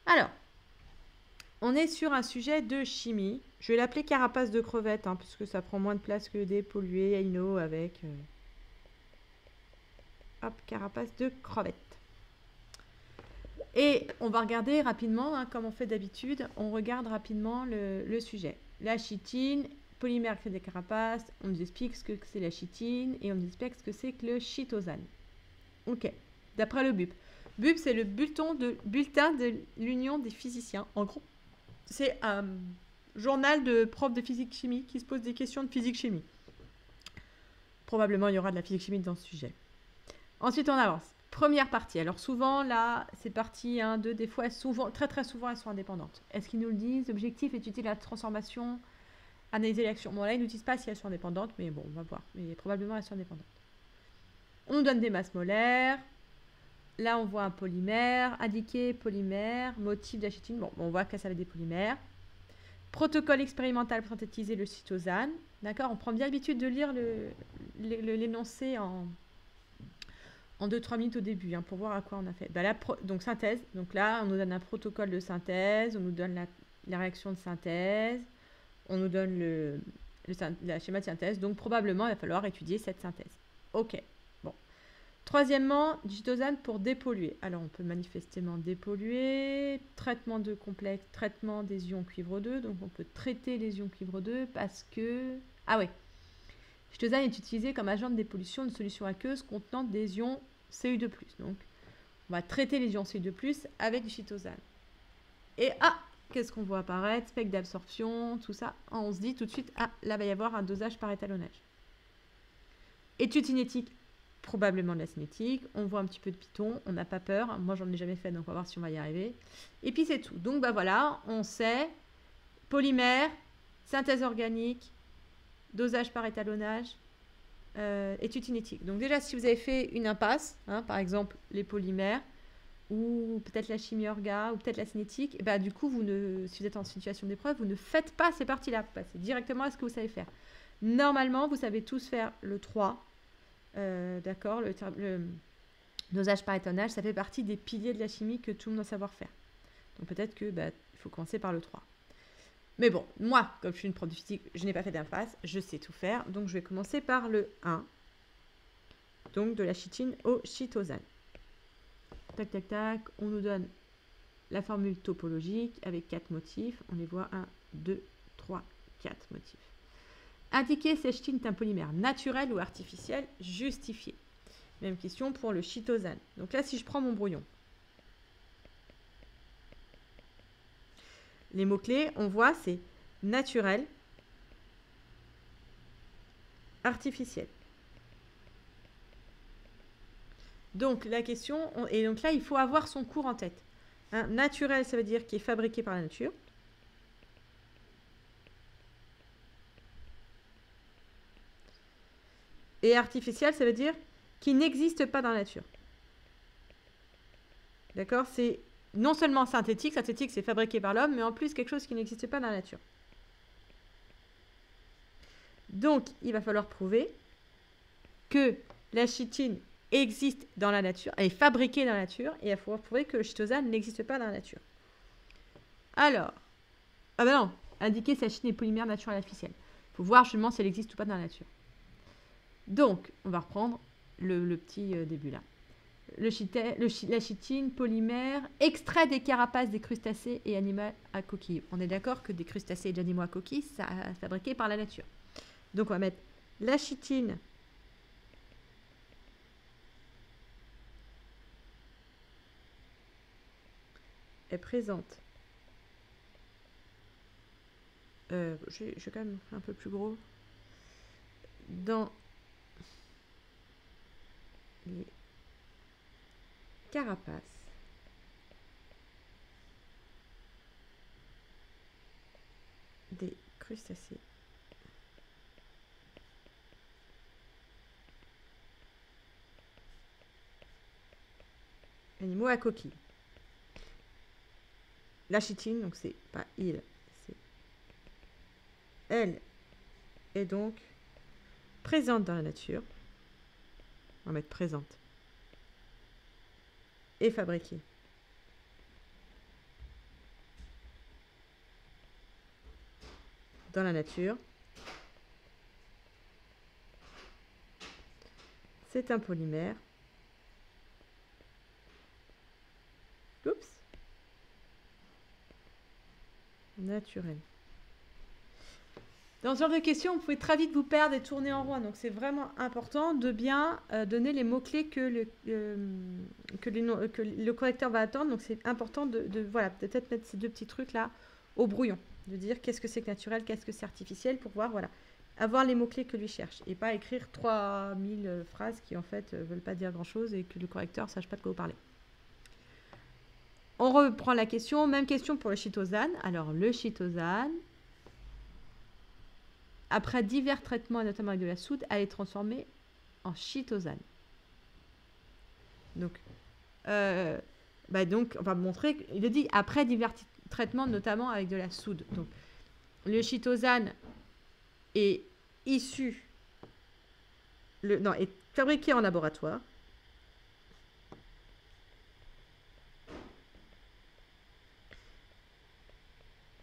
Alors, on est sur un sujet de chimie. Je vais l'appeler carapace de crevette, hein, parce que ça prend moins de place que des pollués, AINO avec... hop, carapace de crevette. Et on va regarder rapidement, hein, comme on fait d'habitude, on regarde rapidement le sujet. La chitine, polymère crée des carapaces, on nous explique ce que c'est la chitine et on nous explique ce que c'est que le chitosane. Ok, d'après le BUP. BUP, c'est le bulletin de l'Union des physiciens. En gros, c'est un journal de profs de physique-chimie qui se pose des questions de physique-chimie. Probablement, il y aura de la physique-chimie dans ce sujet. Ensuite, on avance. Première partie. Alors souvent, là, c'est partie 1, 2, des fois, souvent, très souvent, elles sont indépendantes. Est-ce qu'ils nous le disent? L'objectif est d'étudier la transformation, analyser l'action. Bon, là, ils ne nous disent pas si elles sont indépendantes, mais bon, on va voir. Mais probablement, elles sont indépendantes. On nous donne des masses molaires. Là, on voit un polymère, indiqué polymère, motif de la chitine. Bon, on voit que ça va des polymères. Protocole expérimental pour synthétiser le cytosane. D'accord? On prend bien l'habitude de lire l'énoncé en 2-3 minutes au début, hein, pour voir à quoi on a fait. Bah, donc synthèse, donc là on nous donne un protocole de synthèse, on nous donne la réaction de synthèse, on nous donne le schéma de synthèse, donc probablement il va falloir étudier cette synthèse. Ok, bon. Troisièmement, du cytosane pour dépolluer. Alors on peut manifestement dépolluer, traitement de complexe, traitement des ions cuivre 2, donc on peut traiter les ions cuivre 2 parce que... Ah ouais, cytosane est utilisé comme agent de dépollution de solutions aqueuses contenant des ions Cu2+. Donc, on va traiter les ions Cu2+, avec du cytosane. Et qu'est-ce qu'on voit apparaître? Spectre d'absorption, tout ça. On se dit tout de suite, là, il va y avoir un dosage par étalonnage. Étude cinétique, probablement de la cinétique. On voit un petit peu de Python, on n'a pas peur. Moi, j'en ai jamais fait, donc on va voir si on va y arriver. Et puis, c'est tout. Donc, voilà, on sait polymère, synthèse organique, dosage par étalonnage, étude cinétique. Donc déjà, si vous avez fait une impasse, hein, par exemple les polymères, ou peut-être la chimie orga, ou peut-être la cinétique, bah, du coup, si vous êtes en situation d'épreuve, vous ne faites pas ces parties-là. Vous passez directement à ce que vous savez faire. Normalement, vous savez tous faire le 3. D'accord, le dosage par étalonnage, ça fait partie des piliers de la chimie que tout le monde doit savoir faire. Donc peut-être que il faut commencer par le 3. Mais bon, moi, comme je suis une prof de physique, je n'ai pas fait d'impasse, je sais tout faire. Donc, je vais commencer par le 1. Donc, de la chitine au chitosane. Tac, tac, tac. On nous donne la formule topologique avec 4 motifs. On les voit 1, 2, 3, 4 motifs. Indiquer si la chitine est un polymère naturel ou artificiel, justifié. Même question pour le chitosane. Donc là, si je prends mon brouillon, les mots-clés, on voit, c'est naturel, artificiel. Donc, la question, et donc là, il faut avoir son cours en tête. Hein, naturel, ça veut dire qui est fabriqué par la nature. Et artificiel, ça veut dire qui n'existe pas dans la nature. D'accord? C'est non seulement synthétique c'est fabriqué par l'homme, mais en plus quelque chose qui n'existe pas dans la nature. Donc, il va falloir prouver que la chitine existe dans la nature, elle est fabriquée dans la nature, et il va falloir prouver que le chitosane n'existe pas dans la nature. Alors, indiquer si la chitine est polymère naturel artificiel. Il faut voir justement si elle existe ou pas dans la nature. Donc, on va reprendre le petit début là. La chitine polymère, extrait des carapaces des crustacés et animaux à coquilles. On est d'accord que des crustacés et des animaux à coquilles, ça a fabriqué par la nature. Donc, on va mettre la chitine est présente. Je vais quand même un peu plus gros. Dans les carapaces des crustacés animaux à coquilles. La chitine, donc c'est pas il, c'est elle, est donc présente dans la nature. On va mettre présente. Et fabriquée dans la nature. C'est un polymère. Oups. Naturel. Dans ce genre de questions, vous pouvez très vite vous perdre et tourner en rond. Donc, c'est vraiment important de bien donner les mots-clés que le correcteur va attendre. Donc, c'est important voilà, peut-être mettre ces deux petits trucs-là au brouillon. De dire qu'est-ce que c'est que naturel, qu'est-ce que c'est artificiel, pour voir, voilà, avoir les mots-clés que lui cherche. Et pas écrire 3000 phrases qui, en fait, veulent pas dire grand-chose et que le correcteur ne sache pas de quoi vous parlez. On reprend la question. Même question pour le chitosane. Alors, le chitosane, après divers traitements, notamment avec de la soude, elle est transformée en chitosane. Donc, donc, on va montrer, il le dit, après divers traitements, notamment avec de la soude. Donc, le chitosane est issu, est fabriqué en laboratoire.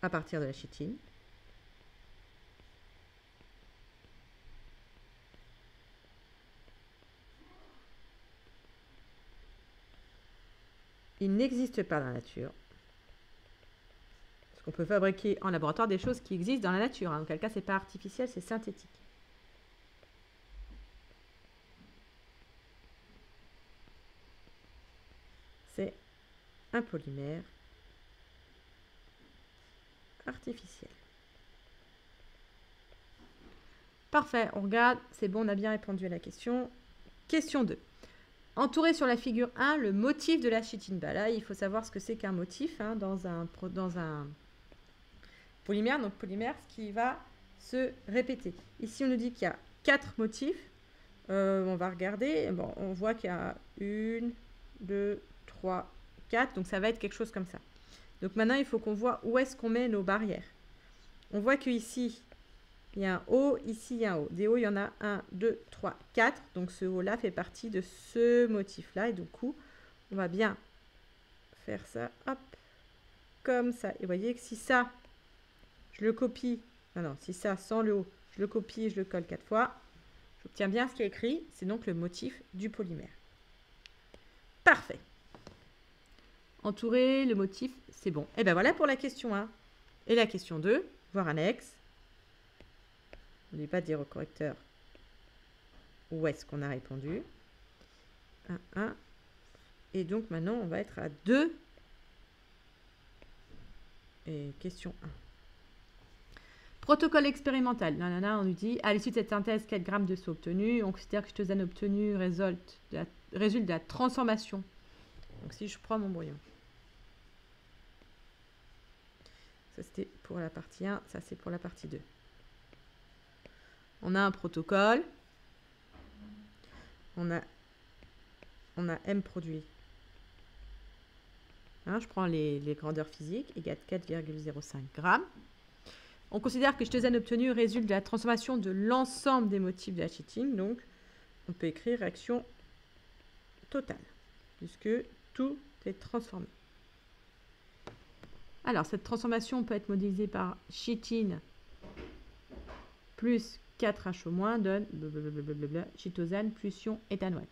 À partir de la chitine. Il n'existe pas dans la nature. Parce qu'on peut fabriquer en laboratoire des choses qui existent dans la nature. Hein. En quel cas, ce n'est pas artificiel, c'est synthétique. C'est un polymère artificiel. Parfait, on regarde, c'est bon, on a bien répondu à la question. Question 2. Entouré sur la figure 1, le motif de la chitine. Bah là, il faut savoir ce que c'est qu'un motif hein, dans un polymère. Donc polymère, ce qui va se répéter. Ici, on nous dit qu'il y a 4 motifs. On va regarder. Bon, on voit qu'il y a 1, 2, 3, 4. Donc ça va être quelque chose comme ça. Donc maintenant, il faut qu'on voit où est-ce qu'on met nos barrières. On voit qu'ici, il y a un haut, ici, il y a un haut. Des hauts, il y en a 1, 2, 3, 4. Donc ce haut-là fait partie de ce motif-là. Et du coup, on va bien faire ça, hop, comme ça. Et vous voyez que si ça, je le copie, si ça, sans le haut, je le copie et je le colle 4 fois, j'obtiens bien ce qui est écrit. C'est donc le motif du polymère. Parfait. Entourer le motif, c'est bon. Et bien voilà pour la question 1. Et la question 2, voir annexe. N'oubliez pas de dire au correcteur où est-ce qu'on a répondu. 1, 1. Et donc maintenant, on va être à 2. Et question 1. Protocole expérimental. On nous dit, à l'issue de cette synthèse, 4 grammes de sauce obtenue. On considère que le chitosane obtenu résulte de la transformation. Donc si je prends mon brouillon. Ça, c'était pour la partie 1. Ça, c'est pour la partie 2. On a un protocole. On a M produit. Hein, je prends les grandeurs physiques, égale 4,05 grammes. On considère que le chitosane obtenu résulte de la transformation de l'ensemble des motifs de la chitine. Donc, on peut écrire réaction totale, puisque tout est transformé. Alors, cette transformation peut être modélisée par chitine plus 4H- donne chitosane plus ion éthanoate.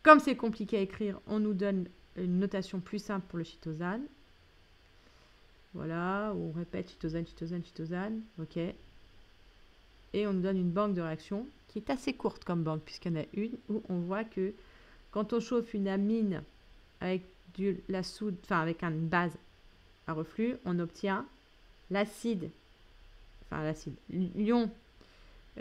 Comme c'est compliqué à écrire, on nous donne une notation plus simple pour le chitosane. Voilà, on répète chitosane, chitosane, chitosane. OK. Et on nous donne une banque de réactions qui est assez courte comme banque, puisqu'il y en a une où on voit que quand on chauffe une amine avec la soude, avec une base à reflux, on obtient l'ion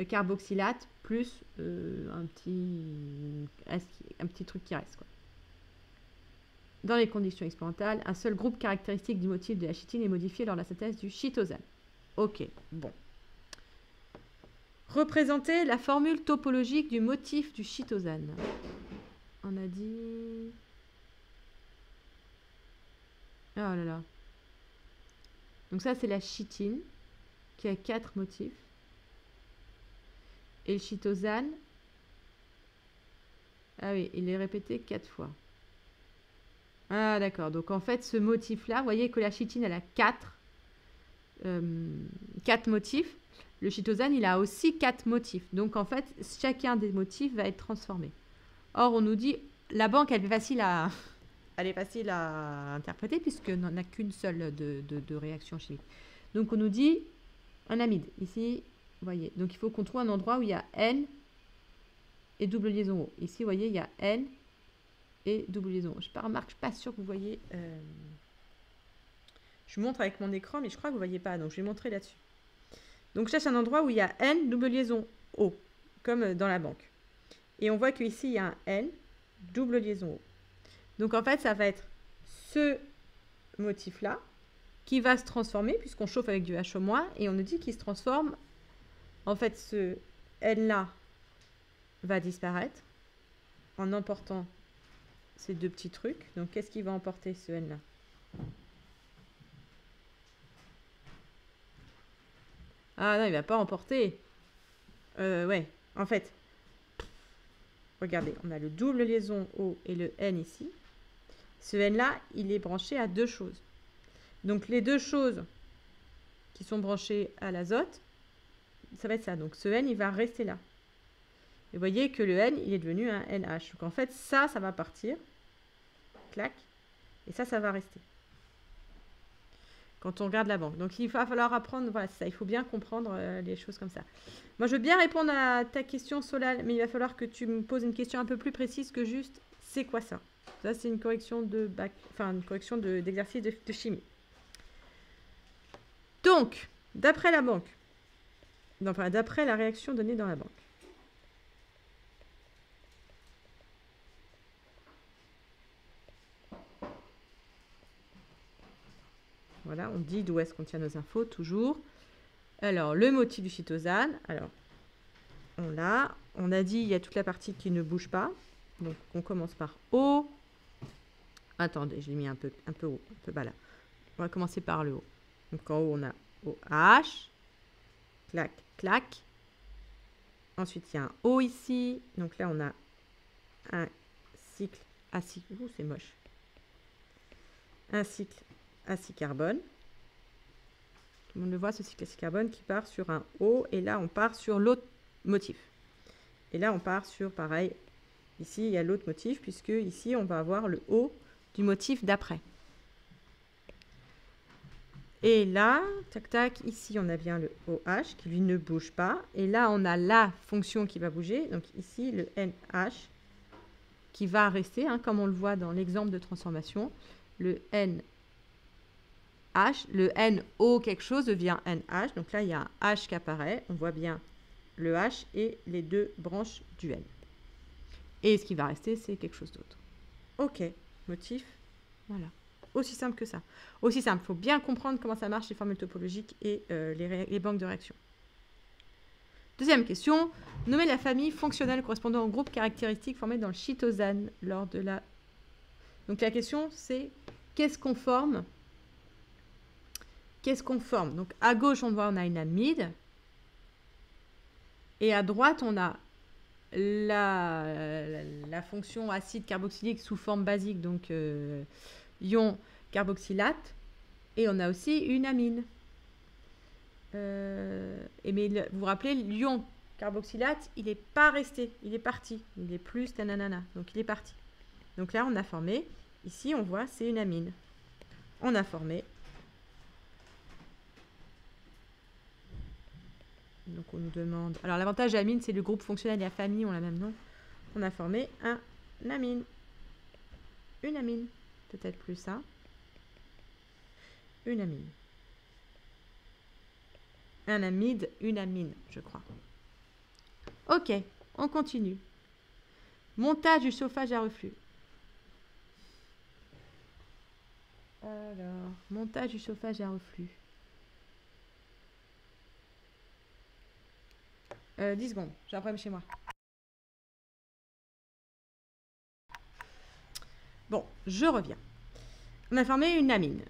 carboxylate plus un petit truc qui reste, quoi. Dans les conditions expérimentales, un seul groupe caractéristique du motif de la chitine est modifié lors de la synthèse du chitosane. Ok, bon. Représenter la formule topologique du motif du chitosane. On a dit... Oh là là. Donc ça, c'est la chitine qui a 4 motifs. Et le chitosane, ah oui, il est répété 4 fois. Ah d'accord, donc en fait, ce motif-là, vous voyez que la chitine, elle a 4. 4 motifs, le chitosane, il a aussi 4 motifs. Donc, en fait, chacun des motifs va être transformé. Or, on nous dit, la banque, elle est facile à interpréter puisqu'on n'en a qu'une seule de réaction chimique. Donc, on nous dit un amide. Ici, vous voyez. Donc, il faut qu'on trouve un endroit où il y a N et double liaison O. Ici, vous voyez, il y a N et double liaison O. Je ne suis pas sûre que vous voyez... Je vous montre avec mon écran, mais je crois que vous ne voyez pas. Donc, je vais montrer là-dessus. Donc, je cherche un endroit où il y a N, double liaison O, comme dans la banque. Et on voit qu'ici, il y a un N, double liaison O. Donc, en fait, ça va être ce motif-là qui va se transformer, puisqu'on chauffe avec du H au moins, et on nous dit qu'il se transforme. En fait, ce N-là va disparaître en emportant ces deux petits trucs. Donc, qu'est-ce qui va emporter ce N-là? Ah non, il ne va pas emporter. Ouais, en fait, regardez, on a le double liaison O et le N ici. Ce N-là, il est branché à deux choses. Donc, les deux choses qui sont branchées à l'azote, ça va être ça. Donc, ce N, il va rester là. Et vous voyez que le N, il est devenu un NH. Donc, en fait, ça va partir. Clac. Et ça va rester. Quand on regarde la banque. Donc, il va falloir apprendre, voilà, c'est ça, il faut bien comprendre les choses comme ça. Moi, je veux bien répondre à ta question, Solal, mais il va falloir que tu me poses une question un peu plus précise que juste, c'est quoi ça? Ça, c'est une correction de bac, enfin, une correction d'exercice de chimie. Donc, d'après la banque, enfin, d'après la réaction donnée dans la banque, voilà, on dit d'où est-ce qu'on tient nos infos, toujours. Alors, le motif du chitosane. Alors, on a dit, il y a toute la partie qui ne bouge pas. Donc, on commence par O. Attendez, je l'ai mis un peu haut, un peu bas là. On va commencer par le O. Donc, en haut, on a OH. Clac, clac. Ensuite, il y a un O ici. Donc là, on a un cycle acide. Ouh, c'est moche. Un cycle acide carbone. Tout le monde le voit, ce cycle acide carbone qui part sur un O. Et là, on part sur l'autre motif. Et là, on part sur, pareil, ici, il y a l'autre motif, puisque ici, on va avoir le O du motif d'après. Et là, tac, tac, ici, on a bien le OH qui, lui, ne bouge pas. Et là, on a la fonction qui va bouger. Donc ici, le NH qui va rester, hein, comme on le voit dans l'exemple de transformation. Le NH, le NO quelque chose devient NH. Donc là, il y a un H qui apparaît. On voit bien le H et les deux branches du N. Et ce qui va rester, c'est quelque chose d'autre. OK, motif, voilà. Aussi simple que ça. Aussi simple, il faut bien comprendre comment ça marche les formules topologiques et les banques de réactions. Deuxième question, nommer la famille fonctionnelle correspondant au groupe caractéristique formé dans le chitosane lors de la... Donc la question, c'est qu'est-ce qu'on forme? Qu'est-ce qu'on forme? Donc à gauche, on voit on a une amide. Et à droite, on a la fonction acide carboxylique sous forme basique, donc ion carboxylate. Et on a aussi une amine. Mais vous vous rappelez, l'ion carboxylate, il n'est pas resté, il est parti. Il est plus nanana, donc il est parti. Donc là, on a formé, ici on voit, c'est une amine. On a formé. Donc on nous demande... Alors l'avantage de l'amine, c'est le groupe fonctionnel et la famille ont le même nom. On a formé un amine. Une amine. Peut-être plus ça. Une amine. Un amide, une amine, je crois. Ok, on continue. Montage du chauffage à reflux. Alors, montage du chauffage à reflux. 10 secondes, j'ai un problème chez moi. Bon, je reviens. On a formé une amine.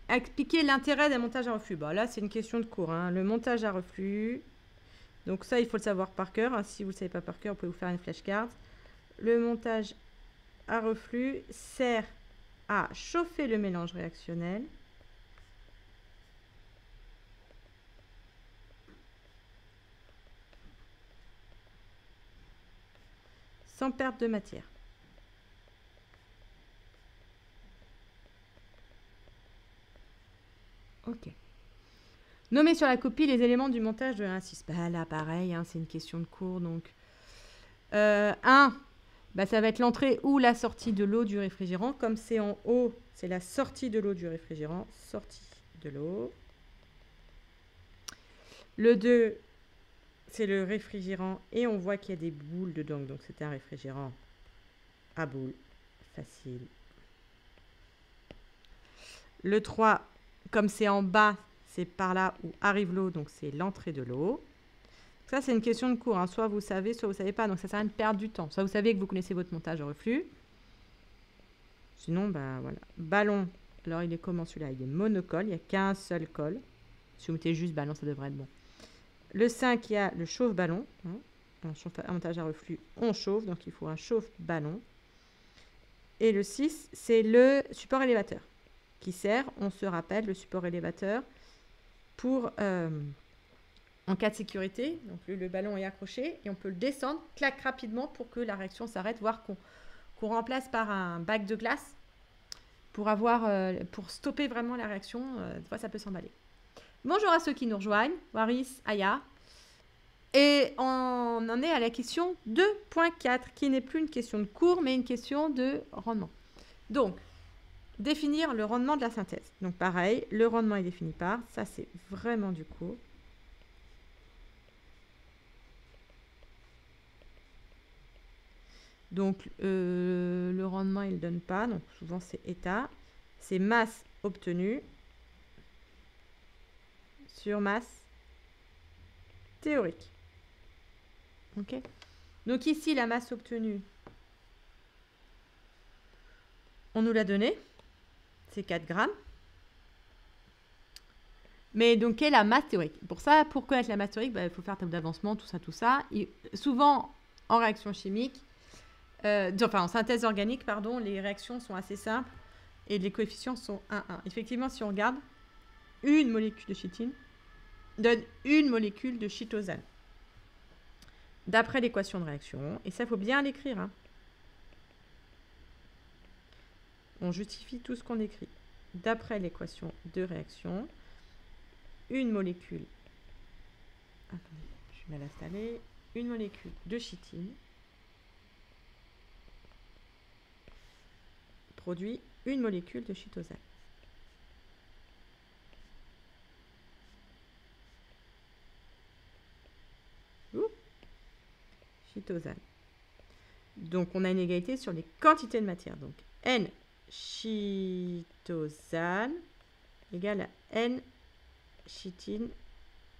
Expliquer l'intérêt d'un montage à reflux. Bah, là, c'est une question de cours. Hein. Le montage à reflux. Donc ça, il faut le savoir par cœur. Hein. Si vous ne le savez pas par cœur, vous pouvez vous faire une flashcard. Le montage à reflux sert à chauffer le mélange réactionnel sans perte de matière. Ok. Nommez sur la copie les éléments du montage de 1 à 6. Bah, là, pareil, hein, c'est une question de cours. Donc, 1, bah, ça va être l'entrée ou la sortie de l'eau du réfrigérant. Comme c'est en haut, c'est la sortie de l'eau du réfrigérant. Sortie de l'eau. Le 2, c'est le réfrigérant. Et on voit qu'il y a des boules dedans. Donc, c'est un réfrigérant à boules. Facile. Le 3, comme c'est en bas, c'est par là où arrive l'eau, donc c'est l'entrée de l'eau. Ça, c'est une question de cours, hein. Soit vous savez, soit vous ne savez pas. Donc, ça ne sert à rien de perdre du temps. Soit vous savez que vous connaissez votre montage au reflux. Sinon, bah voilà. Ballon, alors il est comment celui-là? Il est monocole, il n'y a qu'un seul col. Si vous mettez juste ballon, ça devrait être bon. Le 5, il y a le chauffe-ballon. Hein. En montage à reflux, on chauffe, donc il faut un chauffe-ballon. Et le 6, c'est le support élévateur qui sert, on se rappelle, le support élévateur pour, en cas de sécurité, donc le ballon est accroché et on peut le descendre, clac, rapidement pour que la réaction s'arrête, voire qu'on remplace par un bac de glace pour stopper vraiment la réaction. Des fois, ça peut s'emballer. Bonjour à ceux qui nous rejoignent, Waris, Aya. Et on en est à la question 2.4, qui n'est plus une question de cours, mais une question de rendement. Donc, définir le rendement de la synthèse. Donc pareil, le rendement est défini par, ça c'est vraiment du cours. Donc le rendement il ne donne pas, donc souvent c'est état. C'est masse obtenue sur masse théorique. Ok. Donc ici la masse obtenue, on nous l'a donné. C'est 4 grammes. Mais donc, quelle est la masse théorique? Pour ça, pour connaître la masse théorique, bah, il faut faire table d'avancement, tout ça, tout ça. Et souvent, en réaction chimique, enfin en synthèse organique, pardon, les réactions sont assez simples et les coefficients sont 1, 1. Effectivement, si on regarde, une molécule de chitine donne une molécule de chitosane. D'après l'équation de réaction, et ça, il faut bien l'écrire. Hein. On justifie tout ce qu'on écrit. D'après l'équation de réaction, une molécule, attendez, je vais mal installer, une molécule de chitine produit une molécule de chitosane. Chitosane. Donc, on a une égalité sur les quantités de matière. Donc, N chitosane égale à N chitine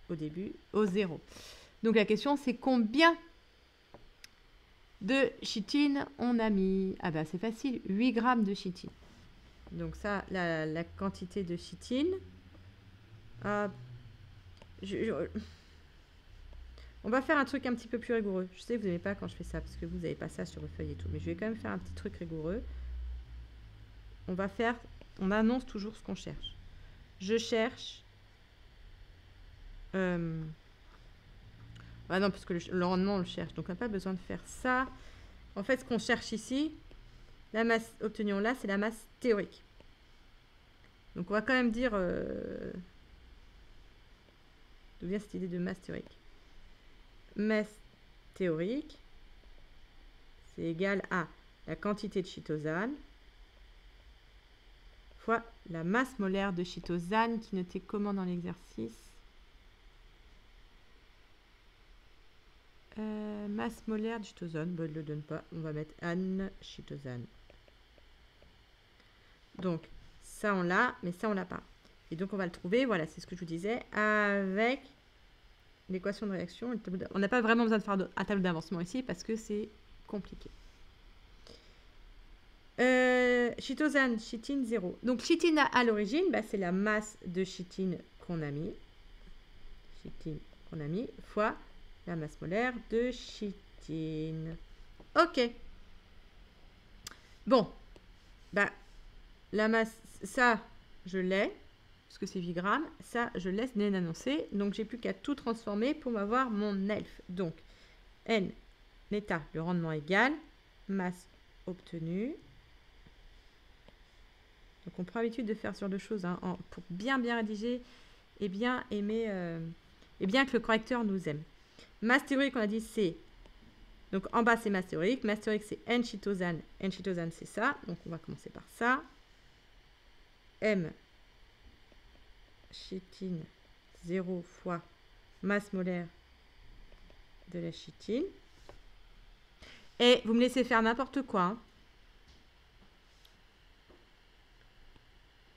au début, au 0. Donc, la question, c'est combien de chitine on a mis? Ah ben, c'est facile, 8 grammes de chitine. Donc, ça, la quantité de chitine. On va faire un truc un petit peu plus rigoureux. Je sais que vous n'aimez pas quand je fais ça, parce que vous n'avez pas ça sur vos feuilles et tout. Mais je vais quand même faire un petit truc rigoureux. On annonce toujours ce qu'on cherche. Je cherche... Ah non, parce que le rendement, on le cherche. Donc, on n'a pas besoin de faire ça. En fait, ce qu'on cherche ici, la masse obtenue là, c'est la masse théorique. Donc, on va quand même dire... d'où vient cette idée de masse théorique? Masse théorique, c'est égal à la quantité de chitosane fois la masse molaire de chitosane qui notait comment dans l'exercice? Masse molaire de chitosane, bon, il ne le donne pas, on va mettre N chitosane. Donc, ça on l'a, mais ça on l'a pas. Et donc on va le trouver, voilà, c'est ce que je vous disais, avec l'équation de réaction. On n'a pas vraiment besoin de faire un tableau d'avancement ici parce que c'est compliqué. Chitosane, chitine, 0. Donc, chitine à l'origine, bah, c'est la masse de chitine qu'on a mis. Chitine qu'on a mis, fois la masse molaire de chitine. Ok. Bon. Bah, la masse, ça, je l'ai, parce que c'est 8 grammes. Ça, je laisse n annoncé. Donc, j'ai plus qu'à tout transformer pour avoir mon ELF. Donc, N, l'état, le rendement égal, masse obtenue. Donc, on prend l'habitude de faire ce genre de choses hein, pour bien rédiger et bien aimer, et bien que le correcteur nous aime. Masse théorique, on a dit, c'est... Donc, en bas, c'est masse théorique. Masse théorique, c'est N-chitosane. N-chitosane, c'est ça. Donc, on va commencer par ça. M, chitine, 0 fois masse molaire de la chitine. Et vous me laissez faire n'importe quoi. Hein.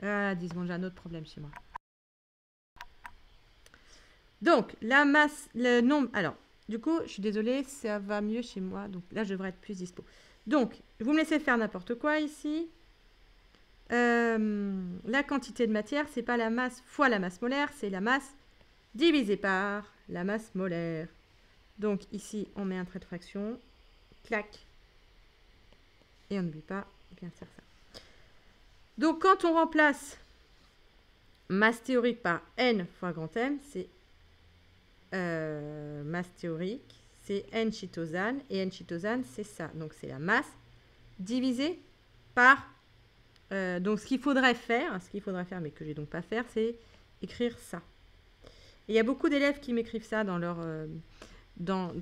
Ah, 10 secondes, j'ai un autre problème chez moi. Donc, la masse, le nombre... Alors, du coup, je suis désolée, ça va mieux chez moi. Donc là, je devrais être plus dispo. Donc, vous me laissez faire n'importe quoi ici. La quantité de matière, c'est pas la masse fois la masse molaire, c'est la masse divisée par la masse molaire. Donc, ici, on met un trait de fraction. Clac. Et on n'oublie pas bien faire ça. Donc, quand on remplace masse théorique par N fois grand M, c'est masse théorique, c'est N-chitosane. Et N-chitosane, c'est ça. Donc, c'est la masse divisée par... donc, ce qu'il faudrait faire, mais que je n'ai donc pas faire, c'est écrire ça. Et il y a beaucoup d'élèves qui m'écrivent ça dans leur... dans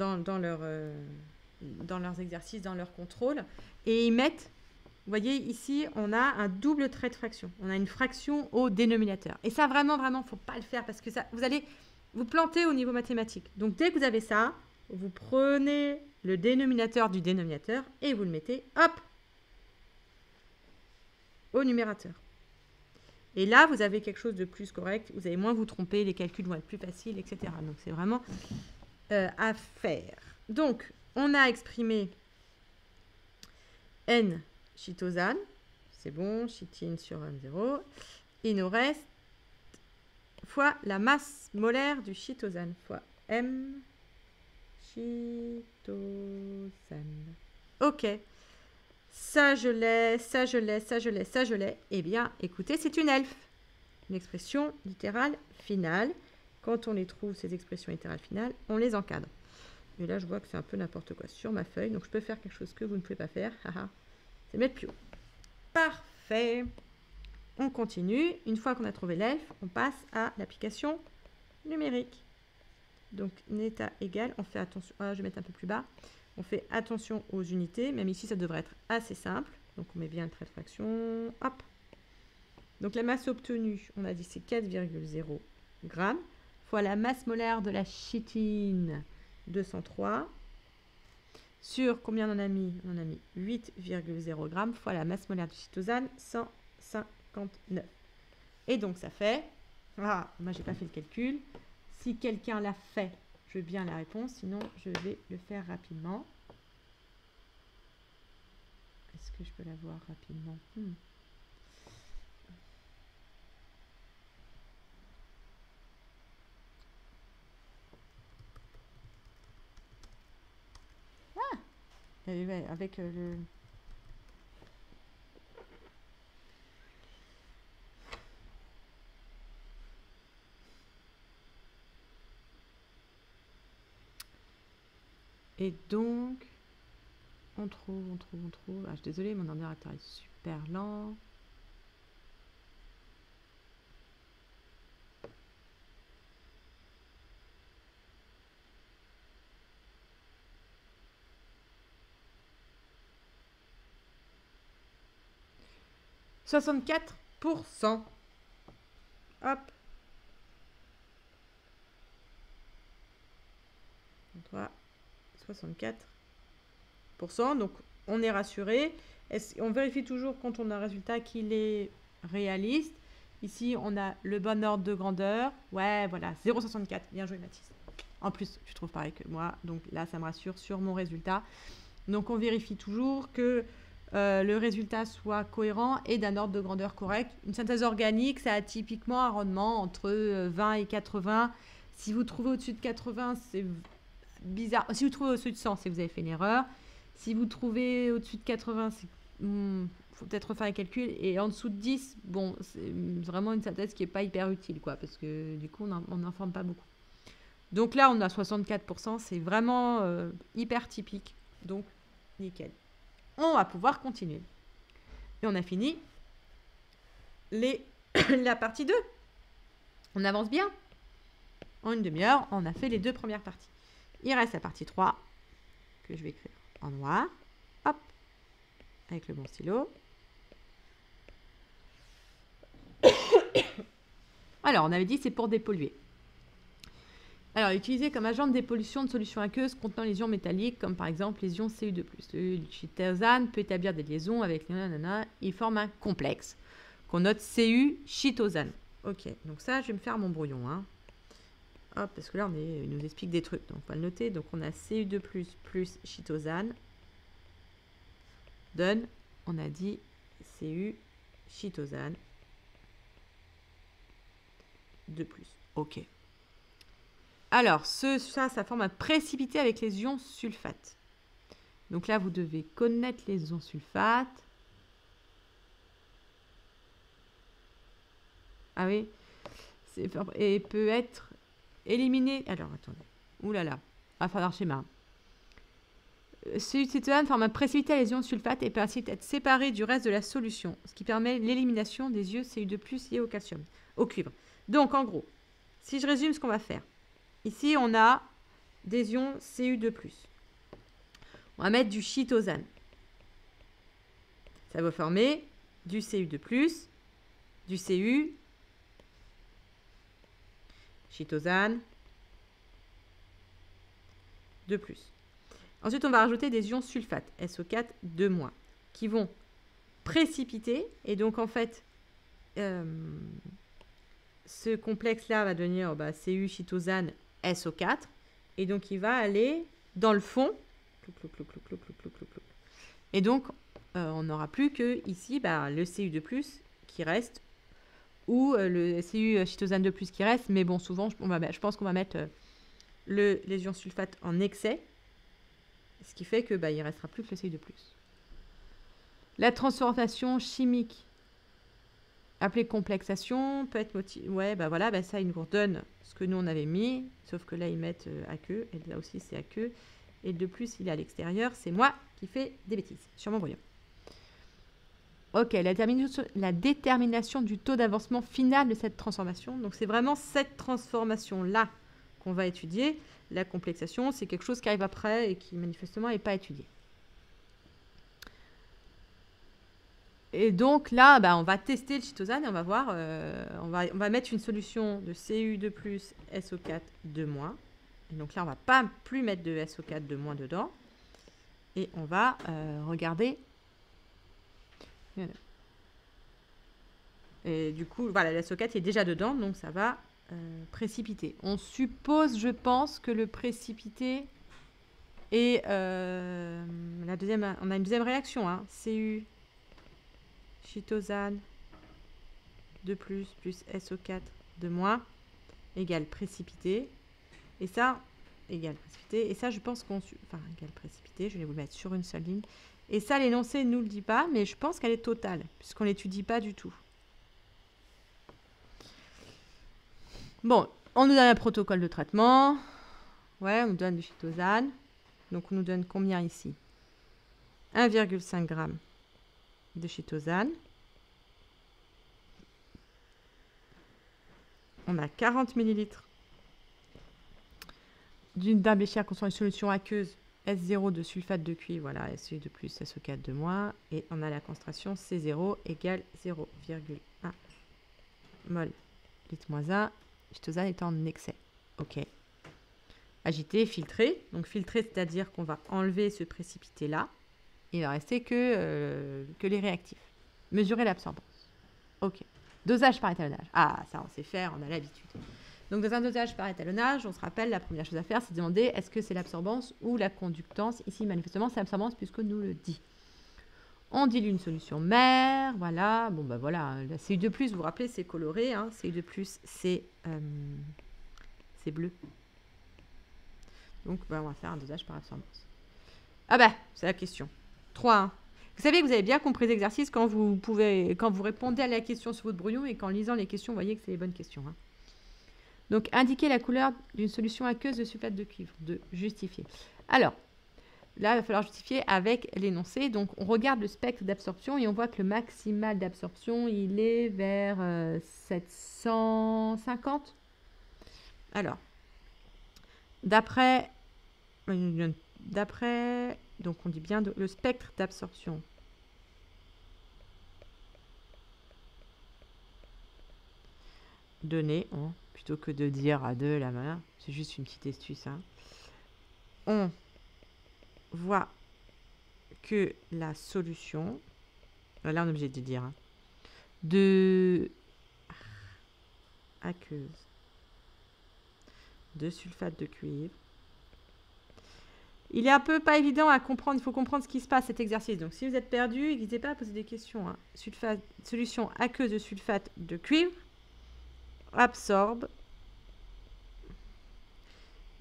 leurs exercices, dans leurs contrôles. Et ils mettent, vous voyez, ici, on a un double trait de fraction. On a une fraction au dénominateur. Et ça, vraiment, il ne faut pas le faire parce que ça, vous allez vous planter au niveau mathématique. Donc, dès que vous avez ça, vous prenez le dénominateur du dénominateur et vous le mettez, hop, au numérateur. Et là, vous avez quelque chose de plus correct. Vous allez moins vous tromper, les calculs vont être plus faciles, etc. Donc, c'est vraiment à faire. Donc, on a exprimé N chitosane. C'est bon, chitine sur M0. Il nous reste fois la masse molaire du chitosane fois M chitosane. Ok. Ça, je l'ai, ça, je l'ai, ça, je l'ai, ça, je l'ai. Eh bien, écoutez, c'est une ELF. Une expression littérale finale. Quand on les trouve, ces expressions littérales finales, on les encadre. Et là, je vois que c'est un peu n'importe quoi sur ma feuille. Donc, je peux faire quelque chose que vous ne pouvez pas faire. C'est mettre plus haut. Parfait. On continue. Une fois qu'on a trouvé l'ELF, on passe à l'application numérique. Donc, état égal. On fait attention. Je vais mettre un peu plus bas. On fait attention aux unités. Même ici, ça devrait être assez simple. Donc, on met bien le trait de fraction. Hop. Donc, la masse obtenue, on a dit c'est 4,0 grammes fois la masse molaire de la chitine, 203. Sur combien on en a mis? On en a mis 8,0 grammes fois la masse molaire du chitosane, 159. Et donc, ça fait... Ah, moi, j'ai pas fait le calcul. Si quelqu'un l'a fait, je veux bien la réponse. Sinon, je vais le faire rapidement. Est-ce que je peux la voir rapidement? Ouais, avec le... Et donc, on trouve. Ah, je suis désolée, mon ordinateur est super lent. « 64%. Hop. On doit 64%. Donc, on est rassuré. On vérifie toujours quand on a un résultat qu'il est réaliste. Ici, on a le bon ordre de grandeur. Ouais, voilà, 0,64. Bien joué, Mathis. En plus, tu trouves pareil que moi. Donc là, ça me rassure sur mon résultat. Donc, on vérifie toujours que le résultat soit cohérent et d'un ordre de grandeur correct. Une synthèse organique, ça a typiquement un rendement entre 20 et 80. Si vous trouvez au-dessus de 80, c'est bizarre. Si vous trouvez au-dessus de 100, c'est que vous avez fait une erreur. Si vous trouvez au-dessus de 80, faut peut-être refaire les calculs. Et en dessous de 10, bon, c'est vraiment une synthèse qui n'est pas hyper utile, quoi, parce que du coup, on n'en forme pas beaucoup. Donc là, on a 64%, c'est vraiment hyper typique. Donc, nickel. On va pouvoir continuer. Et on a fini la partie 2. On avance bien. En une demi-heure, on a fait les 2 premières parties. Il reste la partie 3, que je vais écrire en noir. Hop, avec le bon stylo. Alors, on avait dit c'est pour dépolluer. Alors, utiliser comme agent de dépollution de solutions aqueuses contenant les ions métalliques, comme par exemple les ions Cu2+. Le chitosane peut établir des liaisons avec les nanana. Il forme un complexe qu'on note Cu-chitosane. Ok, donc ça, je vais me faire mon brouillon. Hein. Hop, parce que là, il nous explique des trucs. Donc, on va le noter. Donc, on a Cu2+, plus chitosane. Donne, on a dit Cu-chitosane. 2+. Ok. Alors, ça forme un précipité avec les ions sulfate. Donc là, vous devez connaître les ions sulfate. Ah oui. Et peut être éliminé. Alors, attendez. Ouh là là. Il va falloir schéma. Ce cétone forme un précipité à les ions sulfate et peut ainsi être séparé du reste de la solution, ce qui permet l'élimination des ions Cu2+ liés au calcium, au cuivre. Donc, en gros, si je résume ce qu'on va faire. Ici, on a des ions Cu2+. On va mettre du chitosane. Ça va former du Cu2+, du Cu, chitosane, 2+. Ensuite, on va rajouter des ions sulfate, SO4, 2-, qui vont précipiter. Et donc, en fait, ce complexe-là va devenir Cu, chitosane, SO4. Et donc, il va aller dans le fond. Et donc, on n'aura plus que ici le Cu2+, qui reste, ou le Cu chitosane 2+ qui reste. Mais bon, souvent, je pense qu'on va mettre les ions sulfate en excès. Ce qui fait que il ne restera plus que le Cu2+. La transformation chimique, appelée complexation, peut être motivée. Ouais, voilà, ça, ils nous redonnent ce que nous, on avait mis. Sauf que là, ils mettent aqueux. Et là aussi, c'est aqueux. Et le 2+, il est à l'extérieur. C'est moi qui fais des bêtises sur mon brouillon. Ok, la détermination du taux d'avancement final de cette transformation. Donc, c'est vraiment cette transformation-là qu'on va étudier. La complexation, c'est quelque chose qui arrive après et qui, manifestement, n'est pas étudié. Et donc, là, on va tester le chitosane et on va voir. On va mettre une solution de Cu2+, SO4, 2-. Et donc là, on ne va pas plus mettre de SO4, 2- dedans. Et on va regarder. Et du coup, voilà, le SO4 est déjà dedans, donc ça va précipiter. On suppose, je pense, que le précipité est la deuxième. On a une deuxième réaction, hein. Cu, chitosane, 2+, plus SO4, 2- égale précipité. Et ça, égale précipité. Et ça, je pense qu'on... Enfin, égale précipité, je vais vous le mettre sur une seule ligne. Et ça, l'énoncé ne nous le dit pas, mais je pense qu'elle est totale, puisqu'on ne l'étudie pas du tout. Bon, on nous donne un protocole de traitement. Ouais, on nous donne du chitosane. Donc, on nous donne combien ici? 1,5 g de chitosane. On a 40 ml d'un bécher contenant une solution aqueuse S0 de sulfate de cuivre, voilà, Cu2+, SO4, 2-, et on a la concentration C0 égale 0,1 mol litre moins 1, chitosane est en excès. Ok. Agiter, filtrer. Donc filtrer, c'est-à-dire qu'on va enlever ce précipité-là. Il va rester que les réactifs. Mesurer l'absorbance. Ok. Dosage par étalonnage. Ah, ça, on sait faire, on a l'habitude. Donc, dans un dosage par étalonnage, on se rappelle, la première chose à faire, c'est de demander est-ce que c'est l'absorbance ou la conductance. Ici, manifestement, c'est l'absorbance puisqu'on nous le dit. On dilue une solution mère, voilà. Bon, voilà, la Cu2+, vous vous rappelez, c'est coloré. Hein. Cu2+, c'est bleu. Donc, on va faire un dosage par absorbance. Ah c'est la question. 3. Vous savez que vous avez bien compris l'exercice quand vous répondez à la question sur votre brouillon et qu'en lisant les questions, vous voyez que c'est les bonnes questions. Hein. Donc, indiquer la couleur d'une solution aqueuse de sulfate de cuivre, de justifier. Alors, là, il va falloir justifier avec l'énoncé. Donc, on regarde le spectre d'absorption et on voit que le maximal d'absorption, il est vers 750. Alors, d'après, donc on dit bien le spectre d'absorption. Donné, hein, plutôt que de dire à deux la main, c'est juste une petite astuce. Hein. On voit que la solution, là on est obligé de dire, hein, de aqueuse de sulfate de cuivre, il est un peu pas évident à comprendre, il faut comprendre ce qui se passe cet exercice. Donc si vous êtes perdu, n'hésitez pas à poser des questions. Hein. Solution aqueuse de sulfate de cuivre absorbe